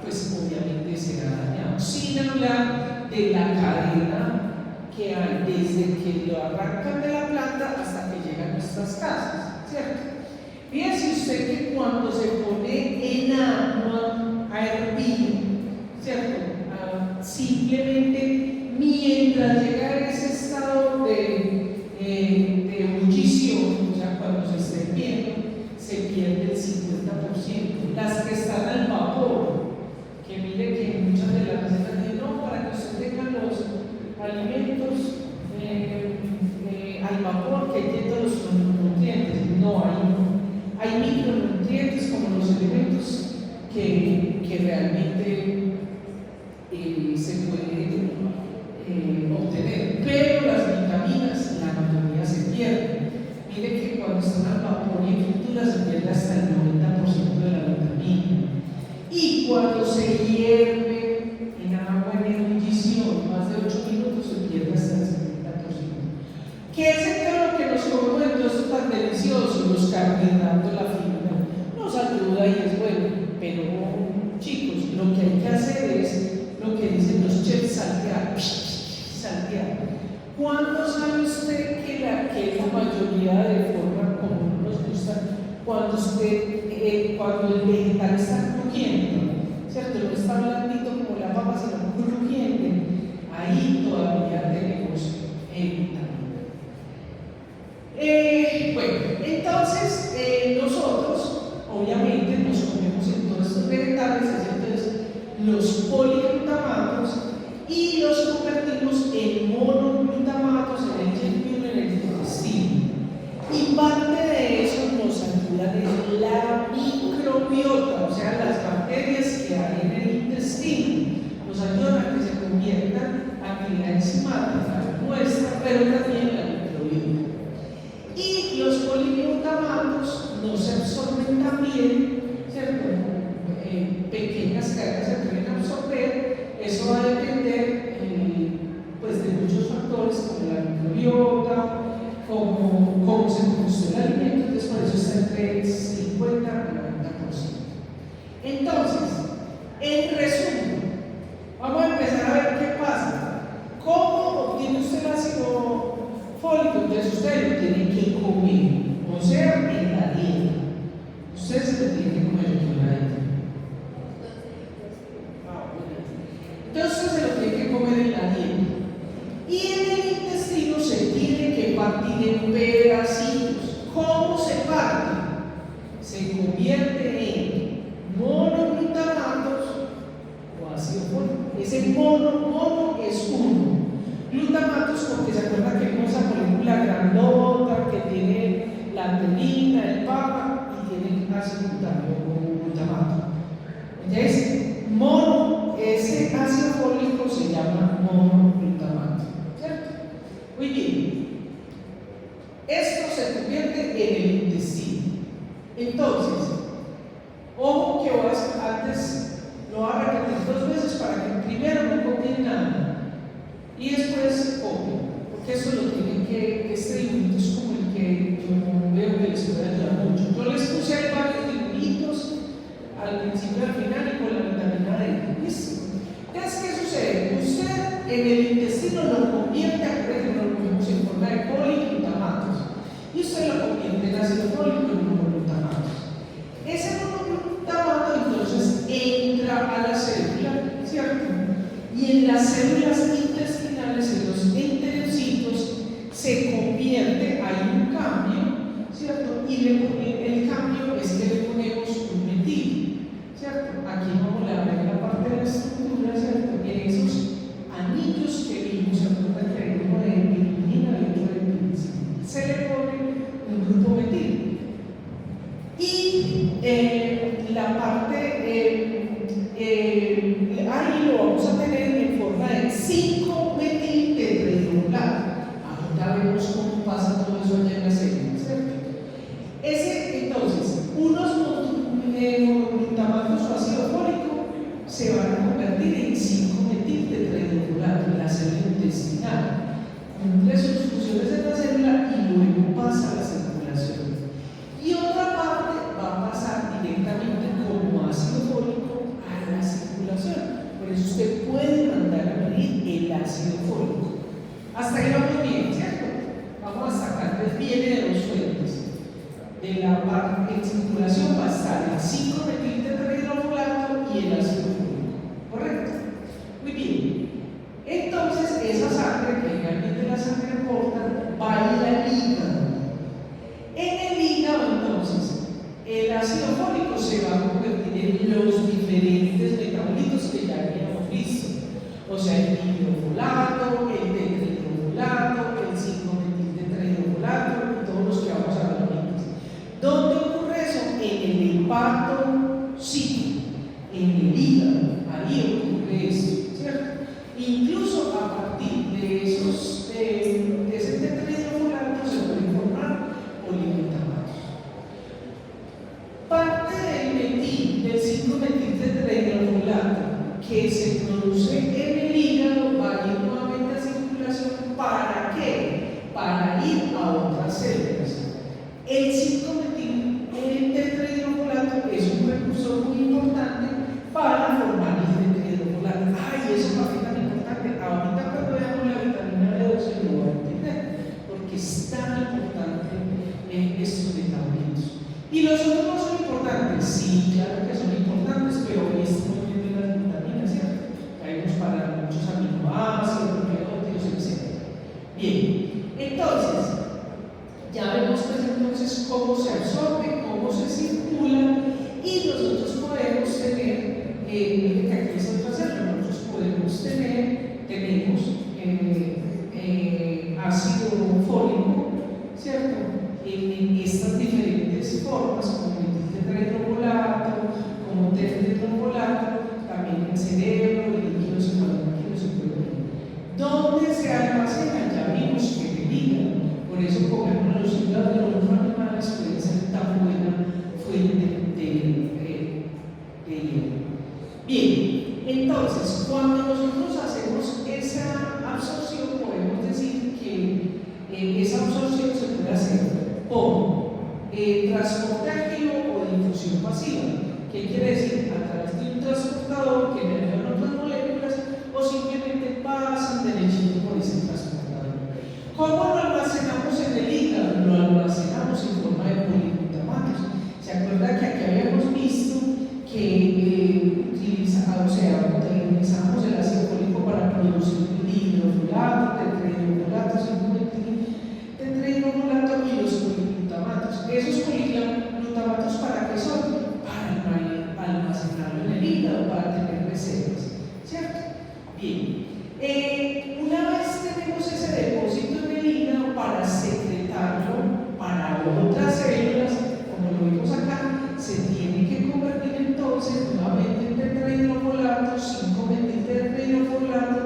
pues obviamente será dañado. Sin hablar de la cadena que hay desde que lo arrancan de la planta hasta que llegan a nuestras casas, ¿cierto? Fíjese usted que cuando se pone en agua a hervir, ¿cierto? Simplemente mientras llega a ese estado de ebullición, o sea, cuando se esté hirviendo, se pierde el 50%. Las que están al vapor, que mire que muchas de las recetas dicen, no, para que usted tenga los alimentos al vapor que tienen los nutrientes. No, hay micronutrientes como los elementos que realmente se pueden obtener, pero las vitaminas, la mayoría se pierden. Mire que cuando están al vapor y en fritura se pierde hasta el 90% de la vitamina. Y cuando se hierve en agua en ebullición, más de 8 minutos, se pierde hasta el 70%. ¿Qué es lo que nos comemos entonces tan delicioso? Los carbohidratos, la fibra. Nos ayuda y es bueno, pero chicos, lo que hay que hacer es lo que dicen los chefs: saltear. ¿Cuándo sabe usted que la mayoría de forma como nos gusta, cuando el vegetal está crujiente, ¿cierto? No está blandito como la papa, sino crujiente? ahí todavía tenemos vitamina. Bueno, entonces nosotros obviamente nos comemos en todos estos vegetales, entonces los poliglutamatos, y los convertimos en monoglutamatos en el intestino, en el intestino. Y parte de eso nos ayuda es la microbiota, o sea, las bacterias que hay en el intestino, nos ayudan a que se conviertan actividad enzimática nuestra, pero también la microbiota. Y los poliglutamatos no se absorben también, ¿cierto? Pequeñas cargas se pueden absorber, eso va a depender pues de muchos factores como la microbiota, cómo se produce el alimento, entonces por eso está entre el 50 y 90%. Entonces, en resumen, vamos a empezar a ver qué pasa. ¿Cómo obtiene usted el ácido fólico? Entonces usted lo tiene que comer, o sea, en la dieta. Usted se lo tiene que comer en la dieta. Entonces se lo tiene que comer en la dieta. Y en el intestino se tiene que partir en pedacitos. ¿Cómo se parte? Se convierte en monoglutamatos o ácido fólico. Ese mono es uno. Glutamatos, porque se acuerda que vimos esa molécula grandota que tiene la adenina, el papa y tiene ácido glutamato. Entonces, ese ácido fólico se llama monoglutamato, ¿cierto? Muy bien. Esto se convierte en el intestino. Entonces, ojo que antes lo voy a repetir 2 veces para que primero no copien nada y después copien, porque eso lo tienen que, este dibujito es como el que yo veo que les puede ayudar mucho. Yo les puse ahí varios dibujitos al principio y al final y con la vitamina D. ¿Listo? Entonces, ¿qué sucede? Usted en el intestino lo convierte, acuérdense que lo comemos en forma de poliglutamatos, y usted lo convierte en ácido fólico en monoglutamatos. Ese monoglutamato entonces entra a la célula, ¿cierto? Y en las células intestinales, en los enterocitos, se convierte, hay un cambio, ¿cierto? Y el cambio es que le ponemos un metil, ¿cierto? Aquí vamos a ver la parte de la estructura, ¿cierto? En esos anillos que vimos, ¿se acuerdan que hay uno de pirimidina y otro de penicilina? Se le pone un grupo metil. Y la parte, ahí lo vamos a tener en forma de 5-metil tetrahidrolato. Ahorita vemos cómo pasa todo eso allá en la célula, ¿cierto? Entonces, unos monoglutamatos o ácido fólico se van a convertir en 5-metil tetrahidrolato en la célula intestinal. Cumple sus funciones en la célula y luego pasa a la circulación. Y otra parte va a pasar directamente como ácido fólico a la circulación. Por eso usted puede mandar a medir el ácido fólico. Hasta ahí vamos bien, ¿cierto? Vamos a sacar que viene de dos fuentes. De la parte en circulación va a estar el 5-metil tetrahidrolato y el ácido fólico. ¿Correcto? Muy bien. Entonces, esa sangre, que realmente la sangre corta, va a ir al hígado. En el hígado, entonces, el ácido fólico se va a convertir en los diferentes metabolitos que ya habíamos visto. O sea, el hidrofolato, el tetrahidrolato, el 5-metil tetrahidrolato y todos los que vamos a ver ahorita. ¿Dónde ocurre eso? En el hepatocito, en el hígado. Ahí ocurre eso, ¿cierto? Incluso a partir de ese tetrahidrolato se pueden formar poliglutamatos. Parte del metil, del 5-metil tetrahidrolato que se produce en el hígado va a ir nuevamente a circulación. ¿Para qué? Para ir a otras células. El 5-metil tetrahidrolato es un precursor muy importante para formar el tetrahidrolato. ¡Ay, eso es tan importante! Ahorita cuando veamos la vitamina D12 lo voy a entender, porque es tan importante estos metabolitos. ¿Y los otros no son importantes? Sí, claro que son importantes, pero hoy estamos viendo las vitaminas, ¿cierto? Caemos para muchos aminoácidos, entonces, ya vemos pues entonces cómo se absorbe, cómo se circula, y nosotros podemos tener, que aquí es otra célula, nosotros podemos tenemos ácido fólico, ¿cierto? En estas diferentes formas, como metiltetrahidrofolato, como tetrahidrofolato, también en cerebro, en líquidos hematomáticos y proteínas. ¿Dónde se almacena? Ya vimos que en el hígado. Por eso, comemos los hígados de los animales pueden ser tan buena fuente de hierro. Bien, entonces, cuando nosotros hacemos esa absorción, podemos decir que esa absorción se puede hacer por transporte activo o difusión pasiva. ¿Qué quiere decir? A través de un transportador que generan otras moléculas o simplemente pasan derechito por ese transportador. ¿Cómo lo almacenamos en el hígado? Lo almacenamos en forma de poliglutamatos. ¿Se acuerda que aquí habíamos visto que utilizamos el ácido fólico para producir hidrofolato, tetrahidrofolato, tetrahidrofolato y los poliglutamatos? ¿Esos poliglutamatos para qué son? Para almacenarlo en el hígado, para tener reservas, ¿cierto? Bien, una vez tenemos ese depósito en el hígado, para secretarlo para otras células, como lo vimos acá, se tiene que convertir entonces nuevamente en tetrahidrofolato, 5-metiltetrahidrofolato,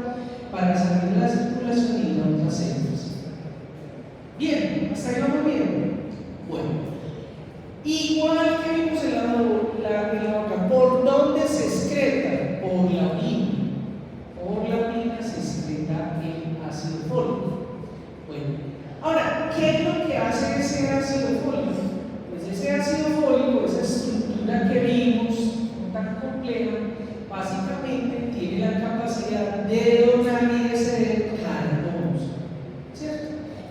para salir de la circulación y ir a otras células. Bien, hasta ahí vamos bien. Bueno, igual que vimos en la boca, ¿por dónde se excreta? Por la orina. Por la orina se excreta el ácido fólico. Bueno, ahora, ¿qué es lo que hace ese ácido fólico? Pues ese ácido fólico, esa estructura que vimos, no tan compleja, básicamente tiene la capacidad de donar y de ceder carbonos, ¿cierto?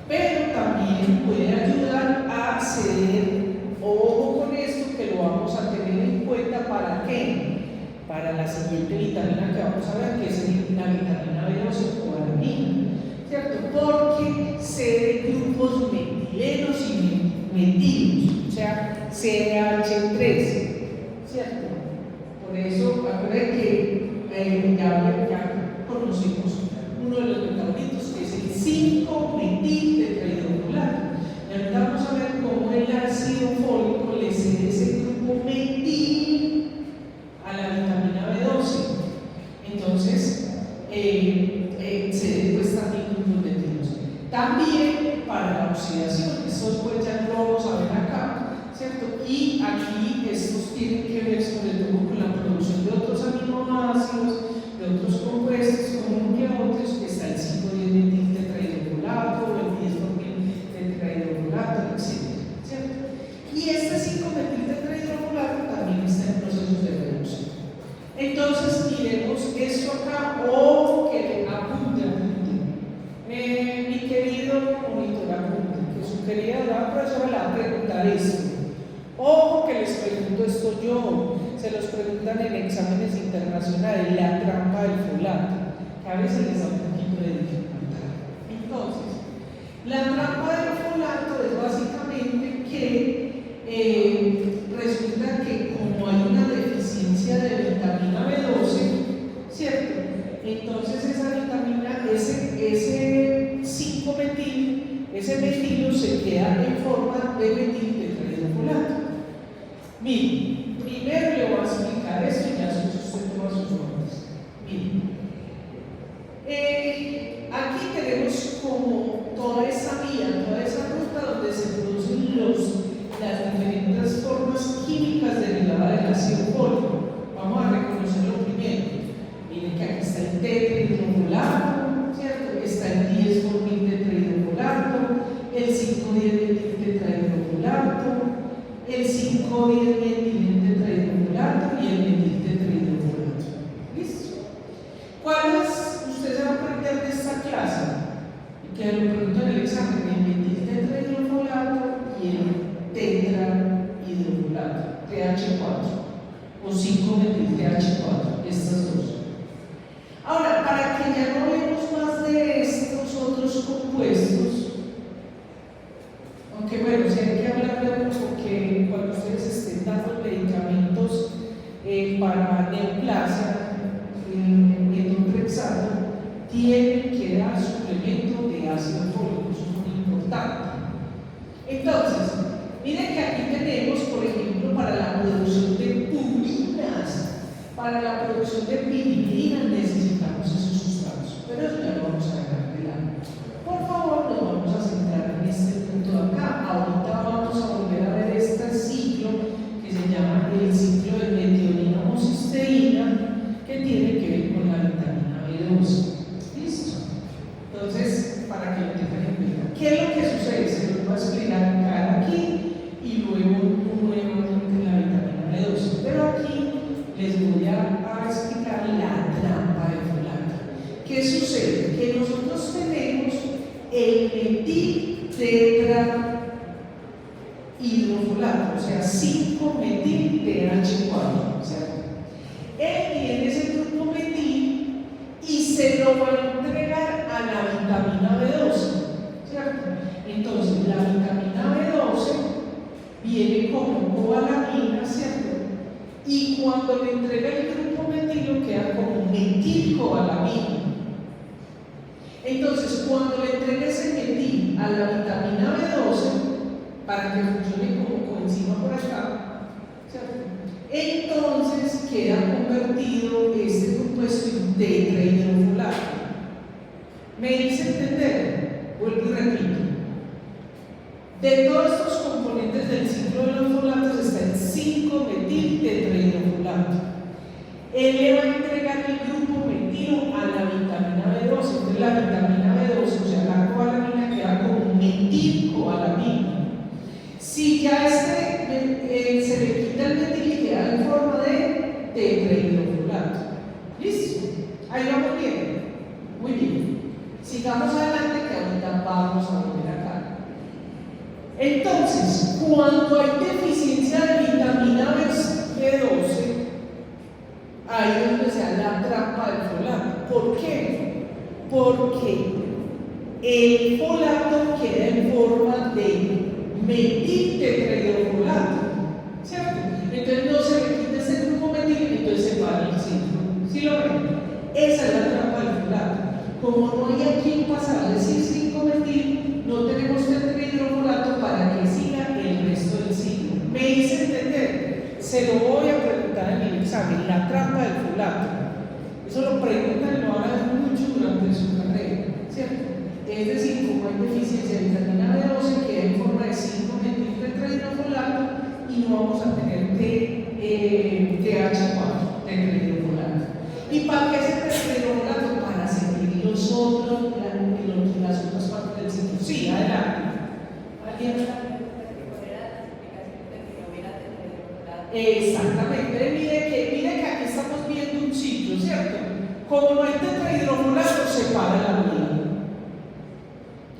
Pero también puede ayudar a ceder. Ojo con esto, que lo vamos a tener en cuenta. ¿Para qué? Para la siguiente vitamina que vamos a ver, que es la vitamina B12 o alanina, ¿cierto? Porque cede grupos metilenos y metilos, o sea, CH3, ¿cierto? Por eso, acuérdense que ya conocimos uno de los metabolitos, que es el 5-metiltetrahidrofolato. Y ahorita vamos a ver cómo el ácido fólico le cede ese grupo metil a la vitamina B12. Entonces, cede pues también grupos metilos. También para la oxidación, estos pues ya lo vamos a ver acá, ¿cierto? Y aquí estos tienen que ver sobre todo con la producción de otros aminoácidos, de otros compuestos como nucleótidos, que está el 5-10-metiltetrahidrofolato, el 10-metiltetrahidrofolato, etc. ¿Cierto? Y este 5-metiltetrahidrofolato también está en procesos de reducción. Entonces, miremos esto acá, o que apunte. Mi querido monitor, apunte, que su querida profesora le va a preguntar esto. Ojo que les pregunto esto yo, se los preguntan en exámenes internacionales, la trampa del folato, que a veces les da un poquito de dificultad. Entonces, la trampa del folato es básicamente que resulta que como hay una deficiencia de vitamina B12, ¿cierto? Entonces esa vitamina, ese 5-metil, ese metilo se queda en forma de metiltetrahidrofolato. Miren, primero le voy a explicar esto y ya usted toma sus notas. Miren, aquí tenemos como toda esa vía, toda esa ruta donde se producen las diferentes formas químicas derivadas del ácido fólico. Vamos a reconocerlo primero. Miren que aquí está el tetrahidrofolato, ¿cierto? Está el 10-metiltetrahidrofolato, el 5-10-metiltetrahidrofolato, el 5-10-metiltetrahidrofolato y el metiltetrahidrofolato. ¿Listo? ¿Cuáles ustedes van a aprender de esta clase? Y que lo preguntan en el examen: el metiltetrahidrofolato y el tetrahidrofolato, TH4, o 5-metil-TH4, estas dos. Ahora, para que ya no hablemos más de estos otros compuestos, para neoplasia, metotrexato, tienen que dar suplemento de ácido fólico, eso es muy importante. Entonces, miren que aquí tenemos, por ejemplo, para la producción de purinas, para la producción de pirilinas necesitamos esos sustratos, pero eso ya lo vamos a dejar de lado. Por favor, nos vamos a centrar en este punto de acá. Ahorita vamos a volver a ver este ciclo que se llama el ciclo de metionina homocisteína, que tiene que ver con la vitamina B12. ¿Listo? Entonces, para que lo tengan en cuenta. ¿Qué es lo que sucede? Se lo voy a explicar aquí y luego nuevamente la vitamina B12. Pero aquí les voy a explicar la trampa de folato. ¿Qué sucede? Que nosotros tenemos el metil tetrahidrofolato, o sea, 5-metil PH4, ¿cierto? Él tiene ese grupo metil y se lo va a entregar a la vitamina B12, ¿cierto? Entonces, la vitamina B12 viene como cobalamina, ¿cierto? Y cuando le entrega el grupo metilo queda como metilcobalamina. Entonces, cuando le entrega ese metil a la vitamina B12, para que funcione como coenzima por acá, ¿cierto? Entonces queda convertido este compuesto en tetrahidrofolato. ¿Me hice entender? Vuelvo y repito. De todos estos componentes del ciclo de los folatos está el 5-metil tetrahidrofolato. Él le va a entregar el grupo metilo a la vitamina B12. Entonces la vitamina B12, o sea, la cobalamina, queda como metilcobalamina. Si ya se le quita el metil y queda en forma de tetrahidrofolato. ¿Listo? Ahí vamos bien. Muy bien. Sigamos adelante que ahorita vamos a volver acá. Entonces, cuando hay deficiencia de vitamina B12, ahí es donde se da la trampa del folato. ¿Por qué? Porque el folato queda en forma de metil tetrahidrofolato, ¿cierto? Entonces no se le quita ese grupo metil y entonces se para el ciclo. ¿Sí lo ven? Esa es la trampa del folato. Como no hay a quien pasar a decir 5-metil, no tenemos tetrahidrofolato para que siga el resto del ciclo. ¿Me hice entender? Se lo voy a preguntar en el examen, la trampa del folato. Eso lo preguntan y lo van a ver mucho durante su carrera, ¿cierto? Es decir, como hay deficiencia de vitamina B12, queda en forma de 5-metil tetrahidrofolato y no vamos a tener TH4, tetrahidrofolato. ¿Y para qué es el tetrahidrofolato? Para seguir las otras partes del ciclo. Sí, adelante. ¿Alguien? Exactamente. Mire que aquí estamos viendo un ciclo, ¿cierto? Como no hay tetrahidrofolato, se para la vida.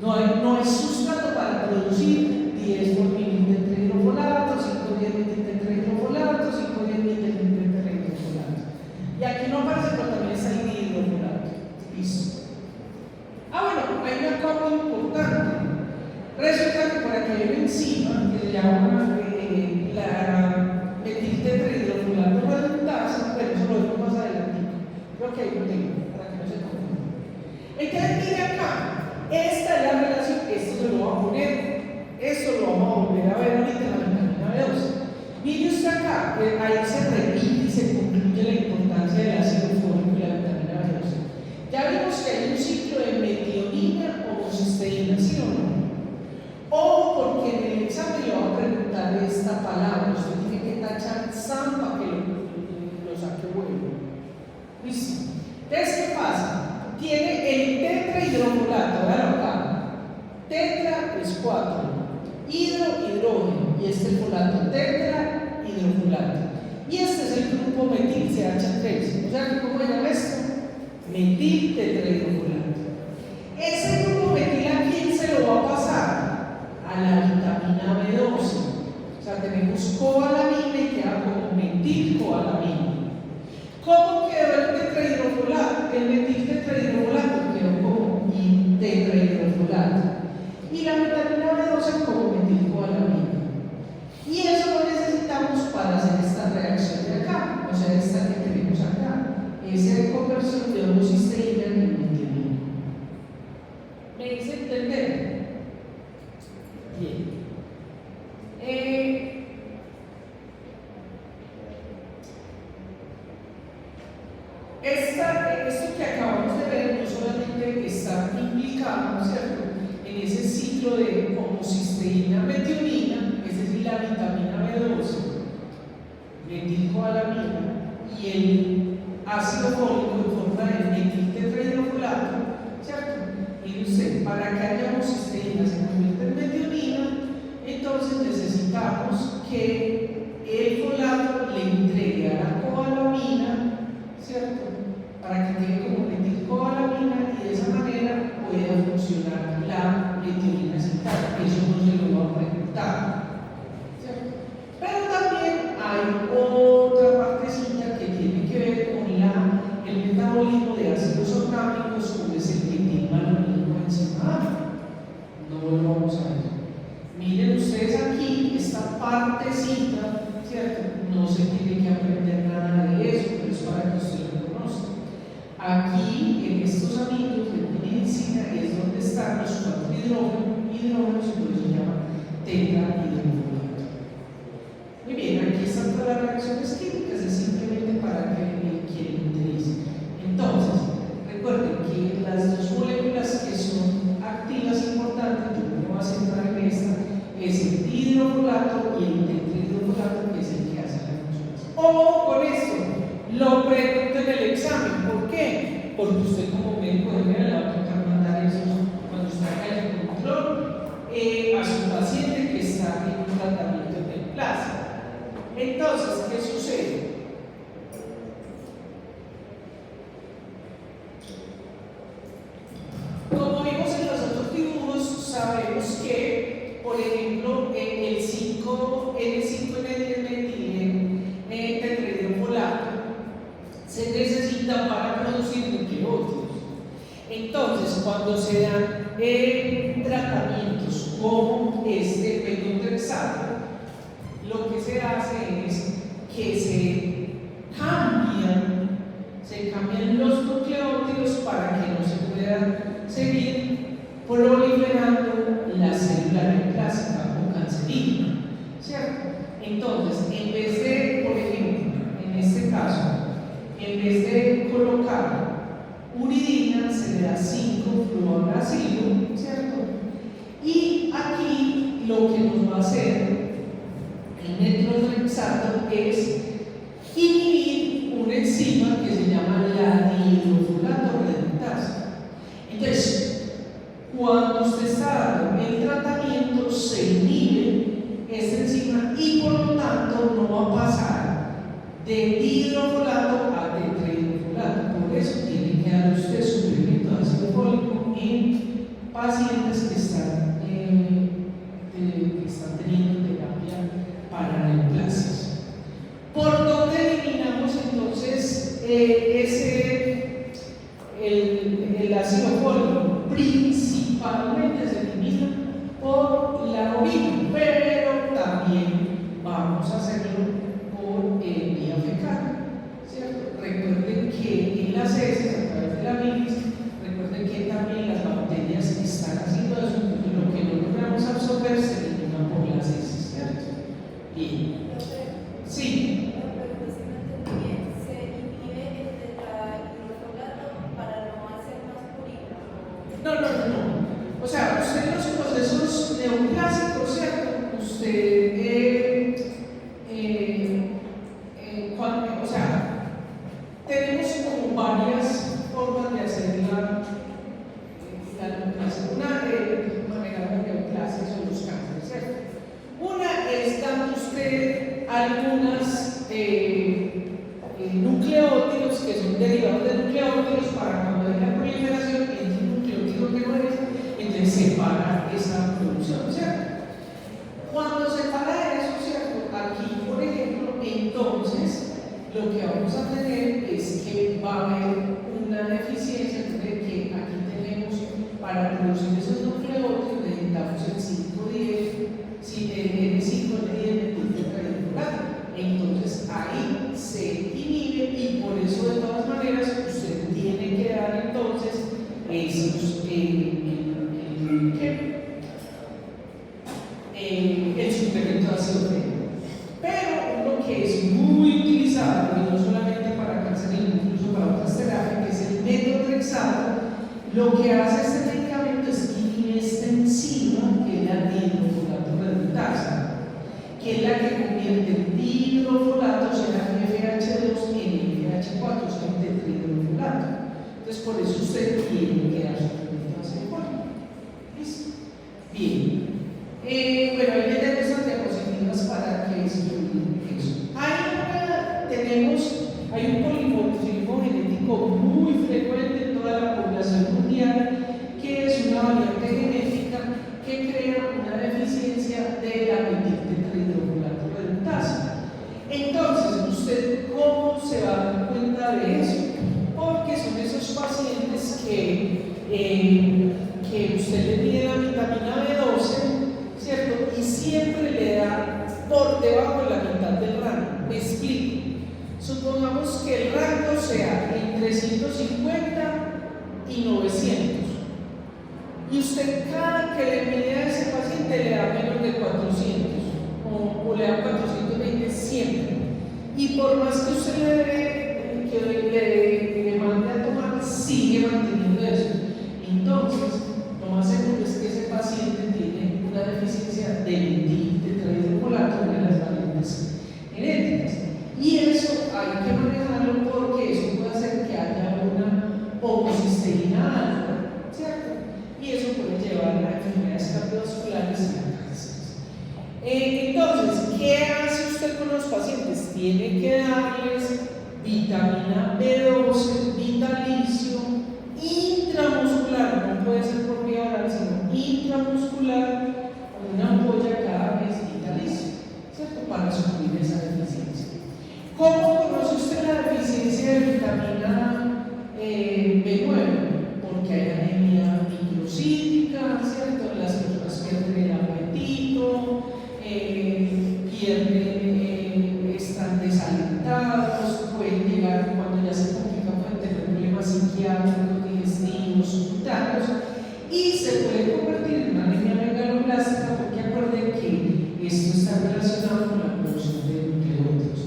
No hay sustrato para producir 10 por mil de tetrahidrofolato, 5-10 mil de tetrahidrofolato, 5-10 mil de tetrahidrofolato. Y aquí no aparece, pero también está el dihidrofolato. Listo. Bueno, hay una cosa importante. Resulta que por aquí hay una enzima que se llama la metiltetrahidrofolato reductasa, pero eso lo vemos más adelante. Creo que ahí lo tengo, para que no se confunda. Entonces, mire acá. Esta es la relación, esto se lo voy a poner, esto lo vamos a volver a ver ahorita en la vitamina B12. Mire usted acá, ahí se repite y se concluye la importancia del ácido fólico y la vitamina B12. Ya vimos que hay un ciclo de metionina homocisteína, ¿sí o no? O porque en el examen le va a preguntar esta palabra, usted tiene que tachar SAM para que lo saque bueno. ¿Listo? Entonces, ¿qué pasa? Tiene el tetrahidrofolato, vean acá. Tetra es 4, hidrógeno, y este es el folato tetrahidrofolato. Y este es el grupo metil CH3. O sea, ¿cómo se llama esto? Metil tetrahidrofolato. Ese grupo metil, ¿a quién se lo va a pasar? A la vitamina B12. O sea, tenemos cobalamina y queda como metilcobalamina. ¿Cómo quedó el tetrahidrofolato? El metil tetrahidrofolato quedó como tetrahidrofolato. Y la vitamina B12 como metilcobalamina. Y eso lo necesitamos para hacer esta reacción de acá. O sea, ciclo de homocisteína metionina, es decir, la vitamina B12, metilcobalamina, y el ácido fólico en forma de metiltetrahidrofolato, ¿cierto? Y usted, para que haya homocisteína se convierta en metionina, entonces necesitamos que el folato le entregue a la cobalamina, ¿cierto? Para que quede como metilcobalamina y de esa manera pueda funcionar la metionina acetada. Eso no se lo va a preguntar, ¿cierto? Pero también hay otra partecita que tiene que ver con el metabolismo de ácidos orgánicos, como es el metilmalonilo enzima A. No volvamos a eso. Miren ustedes aquí, esta partecita, ¿cierto? No se tiene que aprender nada de eso, pero es para que ustedes lo conozcan. Aquí, en estos amigos de medicina, es donde están los 4 hidrógenos, y por eso se llama tetrahidrofolato. Muy bien, aquí están todas las reacciones químicas, es simplemente para que quien lo utilice. Entonces, recuerden que las dos moléculas que son activas importantes, yo no me voy a centrar en esta, es el dihidrofolato y el tetrahidrofolato, que es el que hace la función. O con esto, lo pregunto en el examen. ¿Por qué? Porque usted como médico general le va a tocar mandar eso cuando usted haga el control a su paciente que está en un tratamiento de plasma. Entonces, ¿qué sucede? Como vimos en los otros dibujos, sabemos que, por ejemplo, el 5N5N10 tetrahidrofolato se necesita para producir nucleótidos. Entonces, cuando se dan tratamientos como este metotrexato, lo que se hace es que se cambian los nucleótidos para que no se puedan seguir proliferando la célula neoplásica o cancerígena, ¿cierto? Entonces, en vez de, por ejemplo, en este caso, en vez de colocar uridina, se le da 5-fluoracilo, ¿cierto? Y aquí lo que nos va a hacer el metotrexato es inhibir una enzima que se llama la dihidrofolato reductasa. Entonces, cuando usted está dando el tratamiento, se inhibe esta enzima y por lo tanto no va a pasar de dihidrofolato a tetrahidrofolato. Por eso tiene que dar usted suplemento de ácido fólico en pacientes que están teniendo terapia para neoplasias. ¿Por dónde eliminamos entonces el ácido fólico? Principalmente se elimina por la orina, pero también vamos a hacerlo por vía fecal, ¿cierto? Recuerden que en las heces, a través de la bilis, recuerden que también las bacterias están haciendo eso, entonces lo que no logramos absorber se elimina por las heces, ¿cierto? Bien. Sí. No. O sea, usted en los procesos neoclásicos, ¿cierto? Usted, o sea, tenemos como varias formas de hacer la neoclasia. Una de manera de neoclasia son los cánceres, ¿cierto? Una es dando usted algunas nucleótidos que son derivados de nucleótidos para cuando hay la proliferación y el nucleótido que no es, entonces separa esa producción, ¿cierto? Cuando se para eso, ¿cierto? Aquí, por ejemplo, entonces lo que vamos a tener es que va a haber una deficiencia de que aquí tenemos para producir esos nucleótidos necesitamos el 5-10 metiltetrahidrofolato. Entonces ahí se inhibe y por eso de todas maneras usted tiene que dar entonces esos el suplemento de ácido fólico. Pero uno que es muy utilizado, y no solamente para cáncer, incluso para otras terapias, que es el metotrexato, lo que hace este medicamento es que inhibe esta enzima H4 es un tetrahidrofolato. Entonces, por eso usted tiene que dar suplemento de C4. ¿Listo? Bien. Bueno, ahí le tengo estas diapositivas para que estudien eso. Hay un polimorfismo genético muy frecuente en toda la población mundial, que es una variante genética que crea una deficiencia de la metiltetrahidrofolato reductasa. Entonces, ¿usted cómo se va a dar cuenta de eso? Porque son esos pacientes que usted le pide la vitamina B12, ¿cierto? Y siempre le da por debajo de la mitad del rango. Me explico. Supongamos que el rango sea entre 150 y 900. Y usted cada que le mide a ese paciente le da menos de 400 o le da 420 siempre. Y por más que usted le mande a tomar, sigue manteniendo eso. Entonces, lo más seguro es que ese paciente tiene una deficiencia de metiltetrahidrofolato de las variantes genéticas. Y eso hay que manejarlo porque eso puede hacer que haya una homocisteína alta, ¿cierto? Y eso puede llevar a enfermedades cardiovasculares y a cánceres. Entonces, ¿qué hace usted con los pacientes? Tiene que darles vitamina B12, vitalicio, intramuscular, no puede ser por vía oral, sino intramuscular, una ampolla cada mes vitalicio, ¿cierto? Para suplir esa deficiencia. ¿Cómo conoce usted la deficiencia de vitamina B9? Porque hay anemia microcítica, ¿cierto? Las personas pierden el apetito, están desalentados, pueden llegar, cuando ya se complican, pueden tener problemas psiquiátricos, digestivos, cutáneos, y se puede convertir en una anemia megaloblástica, porque acuerden que esto está relacionado con la producción de nucleótidos.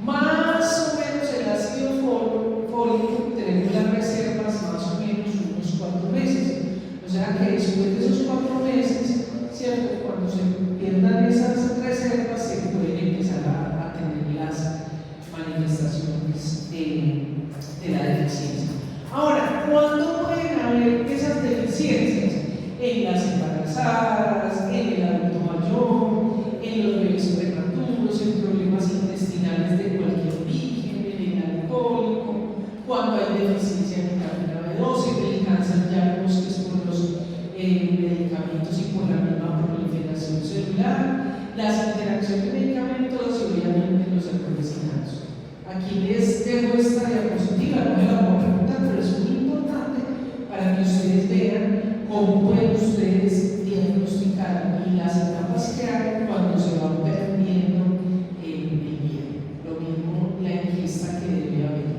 Más o menos el ácido fólico tenemos las reservas más o menos unos 4 meses. O sea que después de esos 4 meses, ¿cierto? Cuando se pierdan esas reservas, se pueden empezar a tener las manifestaciones de la deficiencia. Ahora, ¿cuándo pueden haber esas deficiencias? En las embarazadas, en el adulto mayor, en los bebés prematuros, en problemas intestinales de cualquier origen, en el alcohólico, cuando hay deficiencia de vitamina B12, en el cáncer ya vemos que es por los medicamentos y por la misma proliferación celular, las interacciones medicamentosas y obviamente los errores inatos. Aquí les dejo esta diapositiva, no me la voy a preguntar, pero es muy importante para que ustedes vean cómo pueden ustedes diagnosticar y las etapas que hay cuando se van perdiendo el miedo. Lo mismo la encuesta que debe haber.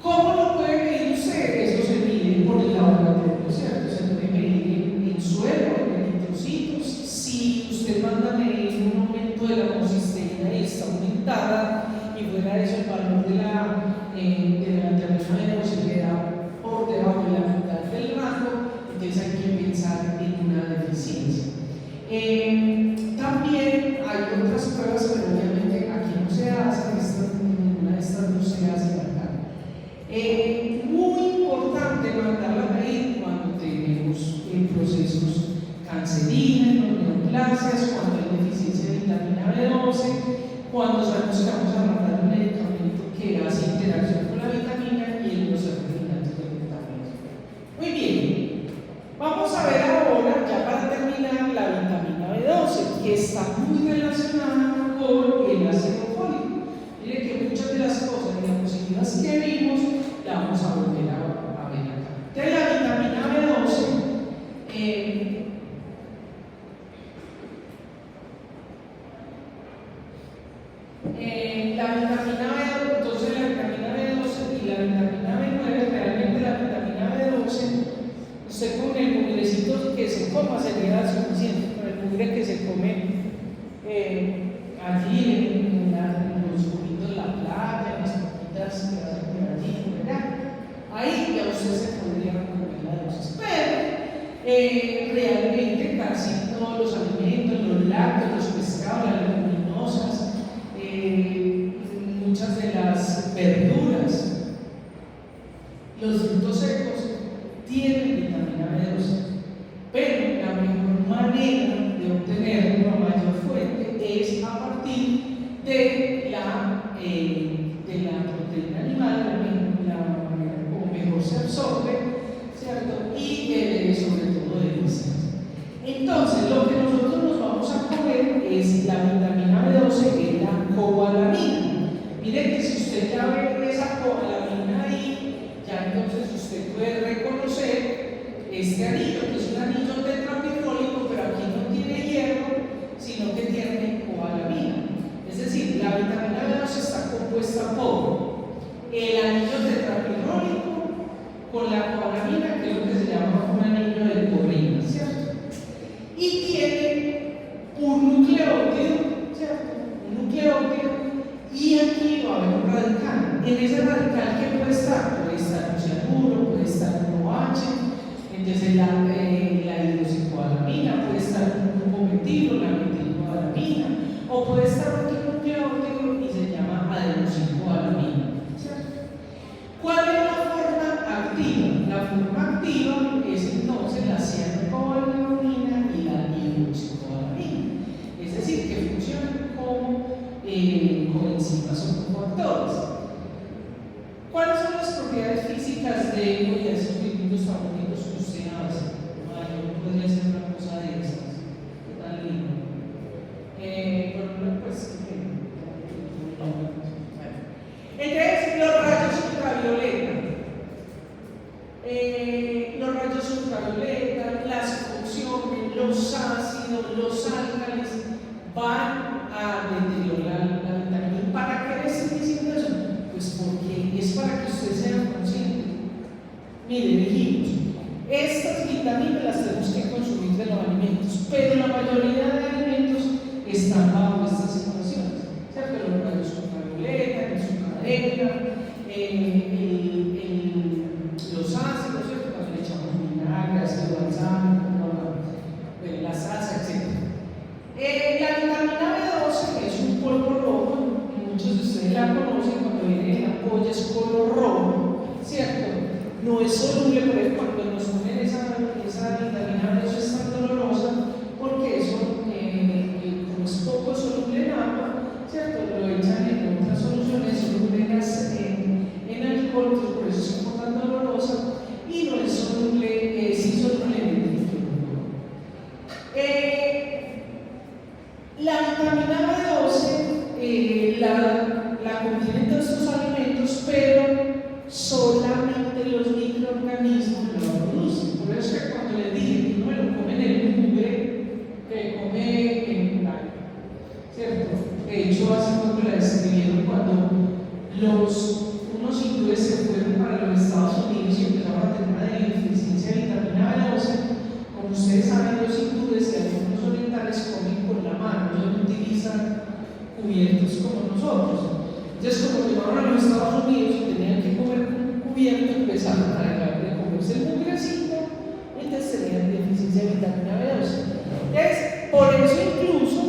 ¿Cómo lo puede medir usted? Eso se mide por el laboratorio, ¿cierto? Se puede medir en suero, en eritrocitos. Si usted manda a medir un aumento de la homocisteína y está aumentada, y fuera de eso el valor de la vitamina B12 se queda por debajo de la mitad del rango, entonces hay que pensar en una deficiencia. También hay otras pruebas, pero obviamente aquí no se hacen, ninguna de estas no se hace acá. Muy importante mandarla a medir cuando tenemos procesos cancerígenos, neoplasias, cuando hay deficiencia de vitamina B12, cuando sabemos que vamos a mandar un medicamento que hace interacción con la vitamina y en los determinantes del medicamento. Muy bien, vamos a ver ahora, ya para terminar, la vitamina B12, que está muy relacionada con el ácido fólico. Mire que muchas de las cosas y diapositivas que vimos, la vamos a volver a ver acá. Entonces, la vitamina B12, la vitamina B12, entonces la vitamina B12 y la vitamina B9, realmente la vitamina B12, usted con el mugrecito que se coma sería suficiente, con el mugre que se come allí en los juguitos de la playa, en las papitas que hacen por allí, ¿verdad? Ahí ya usted se podría comer la dosis, pero realmente casi todos los alimentos, los lácteos, los pescados, las leguminosas, muchas de las verduras, los frutos secos tienen vitamina B12, pero la mejor manera de obtener una mayor fuente es a partir de la proteína animal, la manera como mejor se absorbe, ¿cierto? Y sobre todo de listas. Entonces, lo que nosotros nos vamos a comer es la vitamina B12, que es la cobalamina. Mire que si usted ya ve esa cobalamina ahí, ya entonces usted puede reconocer este anillo, que es un anillo tetrapirrólico, pero aquí no tiene hierro, sino que tiene cobalamina. Es decir, la vitamina B12 está compuesta por el anillo tetrapirrólico con la cobalamina, que es lo que se llama un anillo de corrina, ¿cierto? Y tiene un nucleótido, ¿cierto? Un nucleótido, y aquí va a haber un radical. En ese radical, ¿qué puede estar? Puede estar un cianuro, puede estar un OH, entonces la hidroxicobalamina, puede estar un grupo metilo, la metilcobalamina, o puede estar otro nucleótido y se llama adenosicobalamina, ¿cierto? ¿Cuál es la forma activa? La forma activa es entonces la cianocobalamina y la hidroxicobalamina, es decir, que funcionan como coenzimas o cofactores. ¿Cuáles son las propiedades físicas de esos pigmentos tan bonitos que usted hace? Yo no podría hacer una cosa de esas. ¿Qué tan lindo? Bueno, pues, entonces, los rayos ultravioleta. Los rayos ultravioleta, las funciones, los ácidos, los álcalis van a deteriorar la vitamina. ¿Para qué le estoy diciendo eso? Pues porque es para que ustedes sean conscientes. Mire, dijimos, estas vitaminas las tenemos que consumir de los alimentos, pero la mayoría de alimentos están bajo estas situaciones, ¿cierto? Los rayos ultravioleta, el azúcar, los ácidos, ¿cierto? Cuando le echamos vinagre, ácido balsámico, la salsa, etc. La vitamina B12 es un polvo rojo, muchos de ustedes la conocen cuando viene en la polla, es color rojo, ¿cierto? No es soluble, por ejemplo, cuando nos ponen esa vitamina B12 es tan dolorosa, porque eso, como es poco soluble en agua, ¿cierto? Lo echan en otras soluciones solubles en alcohol, entonces por eso es un poco tan dolorosa, y no es soluble, sí soluble en el líquido. La vitamina B12 la contienen todos estos alimentos, pero solamente los microorganismos lo producen. Por eso es que cuando les dije que uno me lo come en el mugre, que come en un año, ¿cierto? De hecho, hace poco la describieron cuando unos hindúes se fueron para los Estados Unidos y empezaron a tener una deficiencia de vitamina B12. Como ustedes saben, los hindúes y algunos orientales comen con la mano, ellos no utilizan cubiertos como nosotros. Entonces, como llegaron a los Estados Unidos y tenían que comer con un cubierto, empezaron a dejar de comerse el mugrecito, entonces tenían deficiencia de vitamina B12. Entonces, por eso incluso,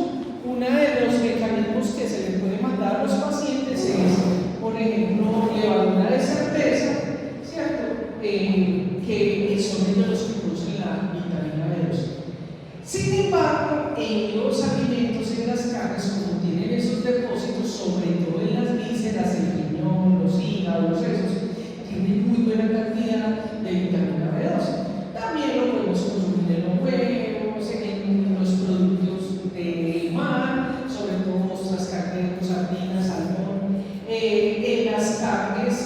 uno de los mecanismos que se le puede mandar a los pacientes es, por ejemplo, levadura de cerveza, ¿cierto? Que son ellos los que producen la vitamina B12. Sin embargo, en los alimentos, en las carnes, como tienen esos depósitos, sobre todo en las vísceras, el riñón, los hígados, esos, tienen muy buena cantidad de vitamina B12. También lo podemos consumir en los huevos, en los productos de mar, sobre todo ostras, carneros, sardinas, salmón, en las carnes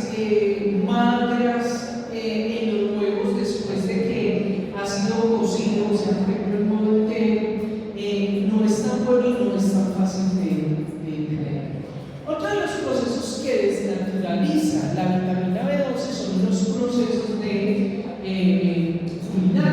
magras, en los huevos después de que ha sido cocido, o sea, por ejemplo, el modo entero, no es tan bueno y no es tan fácil de tener. Otro de los procesos que desnaturaliza la vitamina B12 son los procesos de fulminación.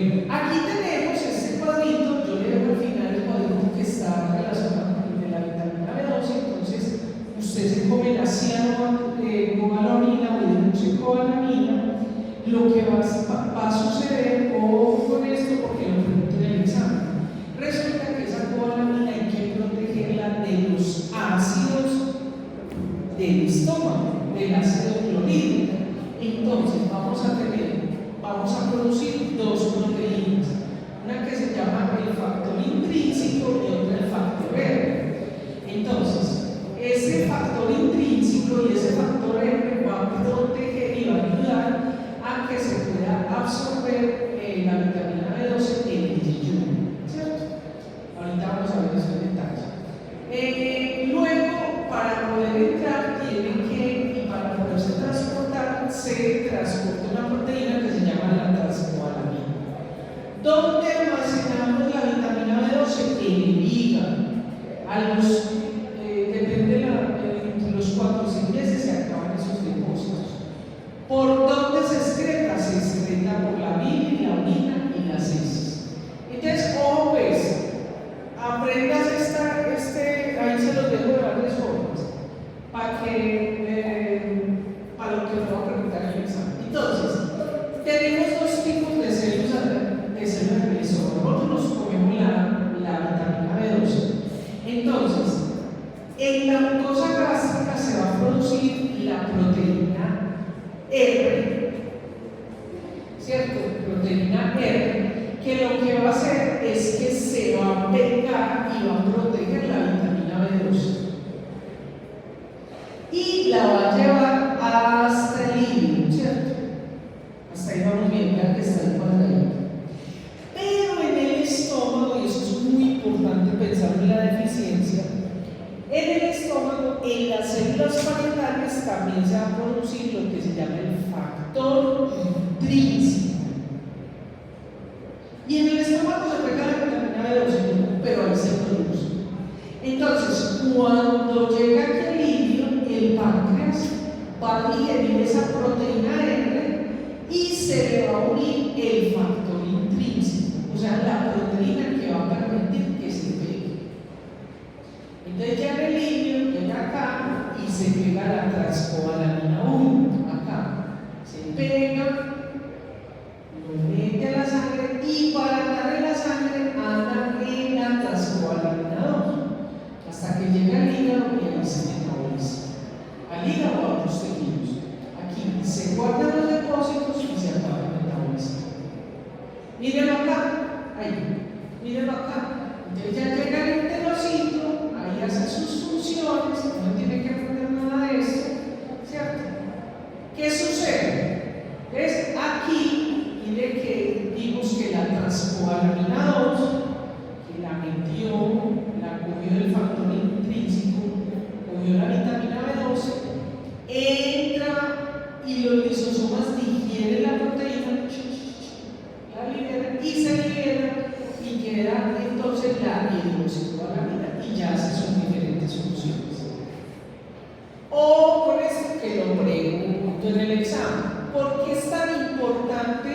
Bueno, aquí tenemos este cuadrito, yo le dejo al final el cuadrito que está relacionado con el de la vitamina B12, entonces usted se come la cianocobalamina o hidroxicobalamina, lo que va a suceder, ojo con esto porque lo pregunto en el examen, resulta que esa cobalamina hay que protegerla de los ácidos del estómago, del ácido clorhídrico. Entonces vamos a producir dos proteínas, una que se llama el factor intrínseco y otra el factor R. Entonces, ese factor intrínseco y ese factor R va a proteger y va a ayudar a que se pueda absorber la vitamina B12 en el yeyuno, ¿cierto? Ahorita vamos a ver eso en detalle. Luego, para poder entrar, y para poderse transportar, se transporta una proteína que se llama la transcobalamina. ¿Dónde almacenamos la vitamina B12? En el hígado. Depende entre los 4 y 6 meses se acaban esos depósitos. ¿Por dónde se excreta? Se excreta por la bilis, la orina y las heces. Entonces, ojo pues, aprendas ahí se los dejo de varias formas, para lo que os voy a preguntar en el examen. Entonces, tenemos dos tipos de células del estómago. Nosotros nos comemos la vitamina B12. Entonces, en la mucosa gástrica se va a producir la proteína R, ¿cierto? Proteína R, que lo que va a hacer es que se va a pegar y va a proteger la vitamina B12 y la va a llevar hasta el hígado, ¿cierto? Hasta ahí vamos bien, vean que está el cuadradito. Pero en el estómago, y eso es muy importante pensar en la deficiencia, en el estómago, en las células parietales también se va a producir lo que se llama el factor intrínseco. Y en el estómago se pega la vitamina B12, pero ahí se produce. Entonces, cuando llega aquí al hígado, el páncreas va a digerir esa proteína R y se le va a unir el factor intrínseco, o sea, la proteína que va a permitir que se pegue. Entonces ya en el hígado llega acá y se pega la transcobalamina 1, acá. Se pega, lo mete a la sangre y para andar en la sangre anda en la transcobalamina 2, hasta que llega al hígado y ahí se metaboliza. Al hígado o a otros tejidos. Aquí se guardan los depósitos y se acaba de metabolizar. Mírenlo acá, ahí, mírenlo acá. Entonces ya llega el enterocito, ahí hace sus funciones, no tiene que aprender nada de esto, ¿cierto? ¿Qué sucede? Es aquí, mire que vimos que la transcobalamina 2, que la metió, la cogió del factor intrínseco, cogió la vitamina B12, entra y los lisosomas digieren la proteína, la liberan y se libera y queda entonces la hidroxicobalamina y ya hace sus diferentes funciones. O por eso que lo pregunto en el examen, ¿por qué es tan importante?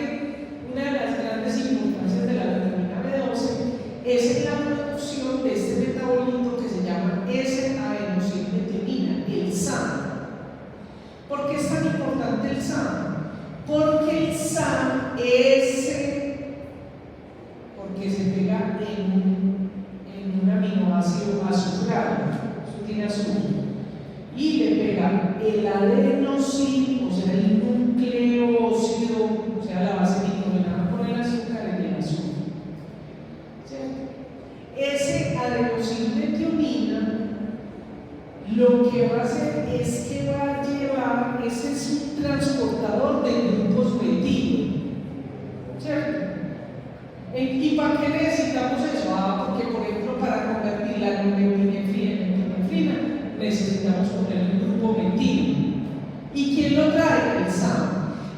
Una de las grandes importancias de la vitamina B12 es en la producción de este metabolito que se llama S-adenosilmetionina, el SAM. ¿Por qué es tan importante el SAM? Porque el SAM porque se pega en un aminoácido azufrado, eso tiene azufre, y le pega el adenosil, o sea, el nucleócido, o sea, la base nitrogenada con el azúcar en el azufre. ¿Cierto? Ese adenosilmetionina lo que va a hacer es que va a llevar, ese es un transportador de grupos metilo, ¿cierto? ¿Y para qué necesitamos eso? Porque por ejemplo para convertir la norepinefrina en norepinefrina necesitamos poner un grupo metilo. ¿Y quién lo trae? El SAM.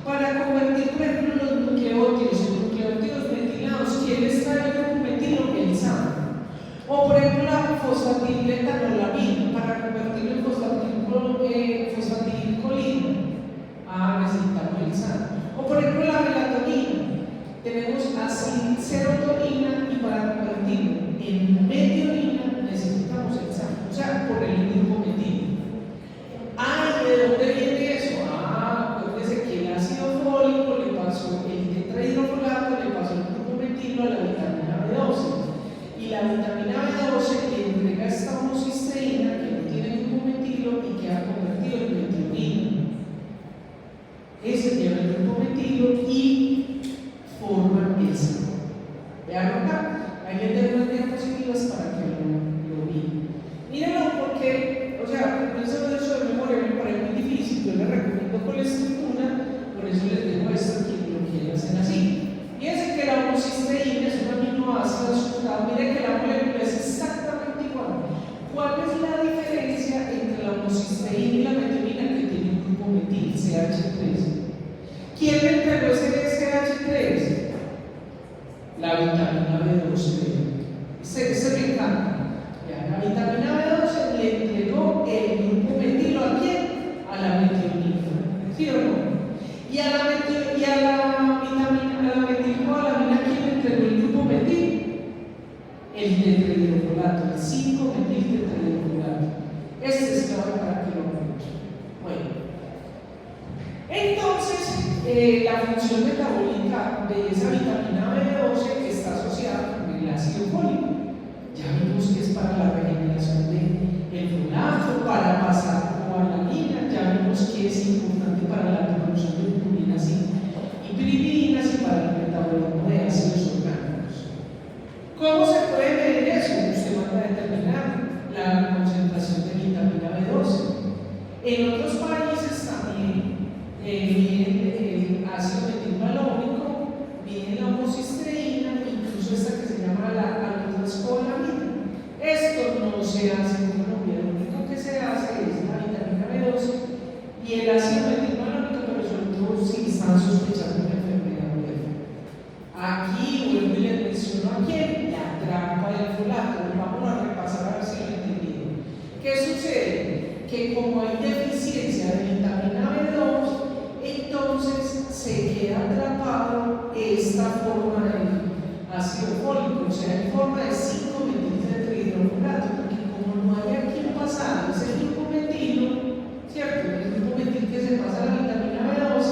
Para convertir por ejemplo los nucleótidos en nucleótidos metilados, ¿quién trae el grupo metilo? El SAM. O por ejemplo la fosfatidiletolamina, para convertirlo en fosfatidilcolina, necesitamos el SAM. O por ejemplo la melatonina, tenemos ácido para convertirlo en metionina necesitamos el SAM, o sea, por el grupo metil. Ay, ¿de dónde viene eso? Acuérdese que el ácido fólico le pasó, el tetrahidrofolato le pasó el grupo metilo a la vitamina B12. Y la vitamina B12 le entrega esta homocisteína que no tiene grupo metilo y queda convertido en metionina. Ese lleva el grupo metilo y forma el SAM. Vean acá, ahí les doy unas diapositivas para que lo miren. Mírenlo porque, o sea, eso de memoria me parece muy difícil. Yo les recomiendo con la estructura, por eso les dejo esto que lo quieren hacer así. Fíjense que la homocisteína es un aminoácido asociado. Miren que la molécula es exactamente igual. ¿Cuál es la diferencia entre la homocisteína y la metionina que tiene un grupo metil, CH3? ¿Quién le entregó ese CH3? La vitamina B12. Ese me encanta. Ya, la vitamina B12 le entregó el grupo metilo ¿a quién? A la metionina. ¿Sí o no? Y a la metilcobalamina, ¿quién le entregó el grupo metil? El tetrahidrofolato, el 5-metil tetrahidrofolato. Este es clave para que lo aprovechen. Bueno. Entonces, la función metabólica de esa vitamina B12 está asociada con el ácido fólico. Ya vimos que es para la regeneración del folato, para pasar cobalamina, ya vimos que es importante para la producción de purinas y piridinas y para el metabolismo de ácidos orgánicos. ¿Cómo se puede medir eso? Usted manda a determinar la concentración de vitamina B12. En otros países también miden el ácido metilmalónico, miden la homocisteína, incluso esta que se llama la aldosterona. Esto no se hace en Colombia, lo único que se hace es la vitamina B12 y el ácido metilmalónico, pero sobre todo si están sospechando una enfermedad huérfana. Aquí vuelvo y les menciono a quién, la trampa del folato. Vamos a repasar a ver si lo he entendido. ¿Qué sucede? Que como hay deficiencia de vitamina B2, entonces se queda atrapado esta forma de ácido fólico, o sea, en forma de 5-metil tetrahidrofolato, porque como no hay aquí un pasado, ese grupo metilo, ¿cierto? El grupo metil que se pasa a la vitamina B12,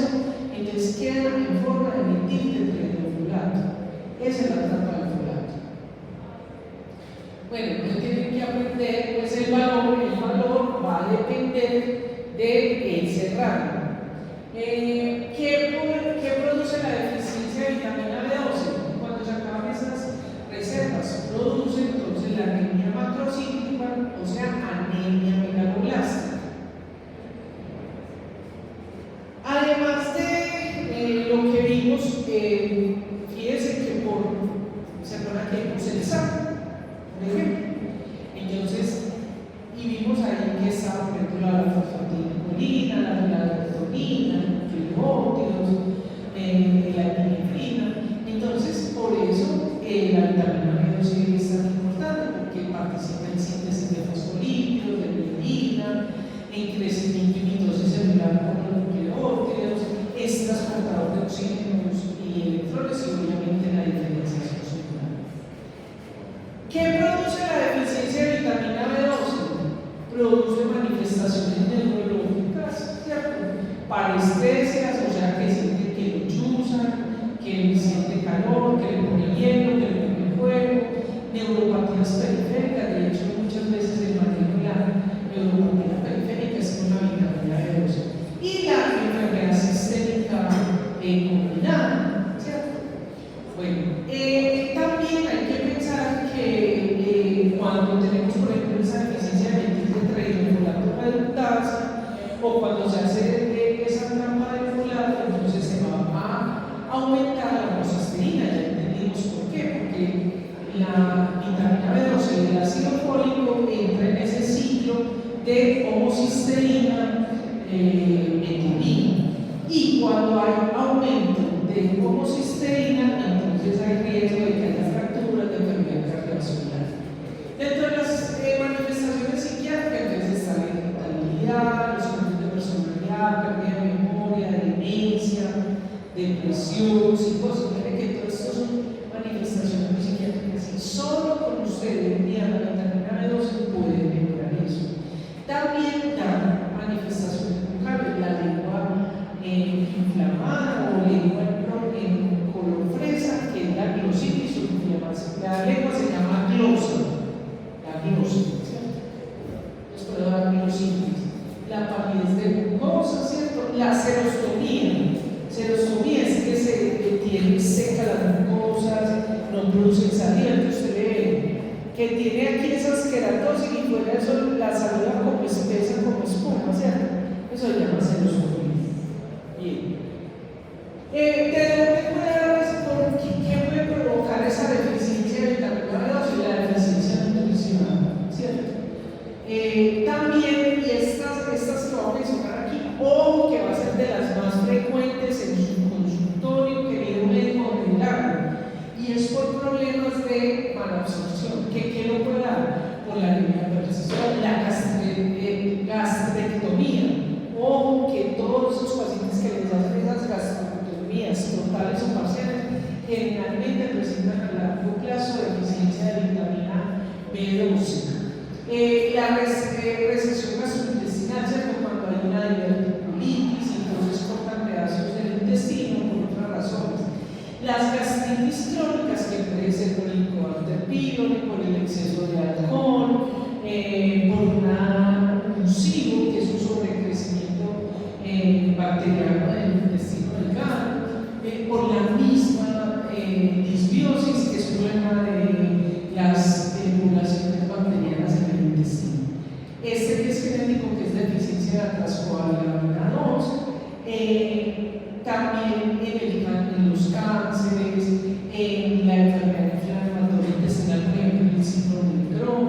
entonces queda en forma de metil tetrahidrofolato. Esa es la trampa del folato. Bueno, entonces tienen que aprender, pues el valor va a depender del serrano. ¿Qué produce la deficiencia de vitamina B12? Cuando se acaban esas reservas, produce entonces la anemia macrocíclica, o sea, anemia megaloblástica. Además de lo que vimos, fíjense que ¿se acuerdan que vimos el SAM? Por ejemplo. Entonces, y vimos ahí que estaba, por ejemplo, la fosfatidilcolina, la troponina, la epinefrina. Entonces, por eso la vitamina B12 es tan importante, porque participa en síntesis de fosfolípidos, de purina, en crecimiento y mitosis celular por los nucleótidos, es transportador de oxígenos y electrones y obviamente la diferenciación celular. ¿Qué produce la deficiencia de vitamina B12? Produce manifestaciones neurológicas, ¿cierto? Parestesias, o sea, que siente que lo chuzan, que siente calor, que le pone hielo, que le pone fuego, neuropatías periféricas. De hecho, muchas veces el manejo de la neuropatía periférica es con la vitamina B12. Y la enfermedad sistémica combinada, ¿cierto? Bueno, también hay que pensar que cuando tenemos, por ejemplo, esa deficiencia de tetrahidrofolato reductasa, o cuando se hace esa trampa del folato, entonces se va a aumentar la homocisteína. Ya entendimos por qué, porque la vitamina B12 y el ácido fólico entra en ese ciclo de homocisteína metionina. Y cuando hay aumento de homocisteína, entonces hay riesgo de que haya fracturas de enfermedad cardiovascular. Dentro de las manifestaciones psiquiátricas, entonces está la irritabilidad, los cambios de personalidad, pérdida de memoria, demencia, depresión, psicosis. Miren que todo esto son manifestaciones psiquiátricas que envían la vitamina B12 puede mejorar eso. También da manifestaciones bucales, la lengua inflamada o lengua en color fresa, que es la glositis o inflamación. La lengua se llama glosa, la glosa, ¿cierto? Les puedo dar glositis. La palidez de mucosa, ¿cierto? La serostomía. Serostomía es que se tiene seca las mucosas, no producen saliva, entonces usted ve que tiene aquí esas queratosis y fuera eso la saliva como espesa, como espuma, ¿cierto? Eso se llama serostomía. Bien. ¿De dónde puede dar eso? ¿Qué puede provocar esa deficiencia de vitamina B12 y la deficiencia nutricional? ¿Cierto? También, y estas que voy a mencionar aquí, o que va a ser de las más frecuentes en su consultorio, querido médico regular, y es por problemas de malabsorción. ¿Qué lo puede dar? Por la hipertensión, la gastrectomía, o que todos esos pacientes que les hacen esas gastrectomías totales o parciales generalmente presentan a largo plazo deficiencia de vitamina B12. La recesión gastrointestinal, ¿cierto? Cuando hay una diverticulitis, entonces cortan pedazos del intestino por otras razones. Las gastritis crónicas, que puede ser por el Helicobacter pylori, por el exceso de alcohol, por un SIBO, que es un sobrecrecimiento bacteriano del intestino delgado, por la misma disbiosis, que es un problema de las poblaciones bacterianas en el intestino. Este que es genético, que es deficiencia de transcoagulamina 2, también en los cánceres, en la enfermedad inflamatoria intestinal, por ejemplo, el síndrome de Crohn,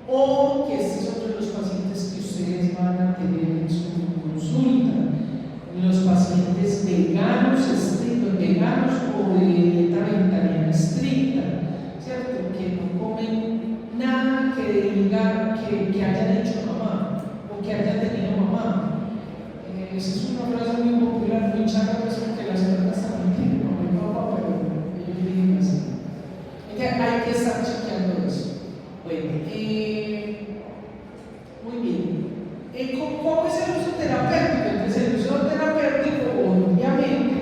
o que este es otro de los pacientes que ustedes van a tener en su consulta, los pacientes veganos o de dieta vegetariana estricta, ¿cierto? Que no comen nada que diga que hayan hecho mamá o que hayan tenido mamá. Esa es una frase muy popular, muy chata, pues porque las personas también tienen mamá y papá, pero ellos dicen así. Hay que estar chequeando eso. Bueno, muy bien. ¿Cómo es el uso terapéutico? Entonces, el uso terapéutico, obviamente,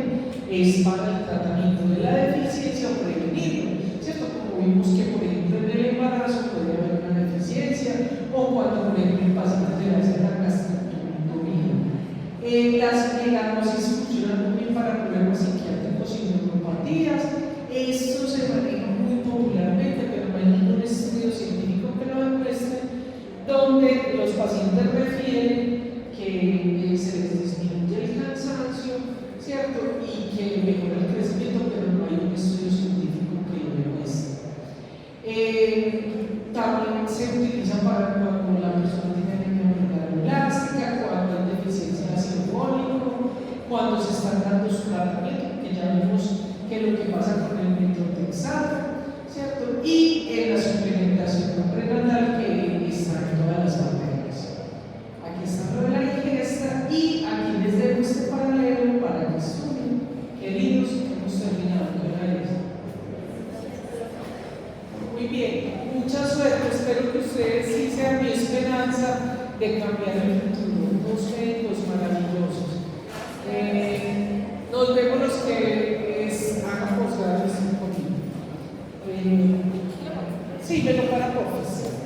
es para el tratamiento de la deficiencia o prevenirlo, ¿cierto? Como vimos que, por ejemplo, en el embarazo puede haber una deficiencia, o cuando, por ejemplo, el paciente le hace la gastrectomía. Las meganosis funcionan muy bien para problemas psiquiátricos y neuropatías. Esto se maneja muy popularmente, pero no hay ningún estudio científico que lo demuestre, donde los pacientes refieren que se les disminuye el cansancio, ¿cierto? Y que mejora el crecimiento, pero no hay un estudio científico que lo demuestre. También se utiliza para cuando la persona tiene anemia medular-elástica, cuando hay deficiencia de ácido fólico, cuando se están dando su tratamiento, que ya vimos que lo que pasa con el metotrexato, ¿cierto? Y en la suplementación prenatal, que está en todas las materias. Aquí está lo de la ingesta y aquí les dejo este paralelo para que estudien. Queridos, hemos terminado con la lista. Muy bien, mucha suerte. Espero que ustedes sí sean mi esperanza de cambiar el futuro. Unos médicos maravillosos. Nos vemos los que hagan posgrados conmigo. Sí, me lo para porfas.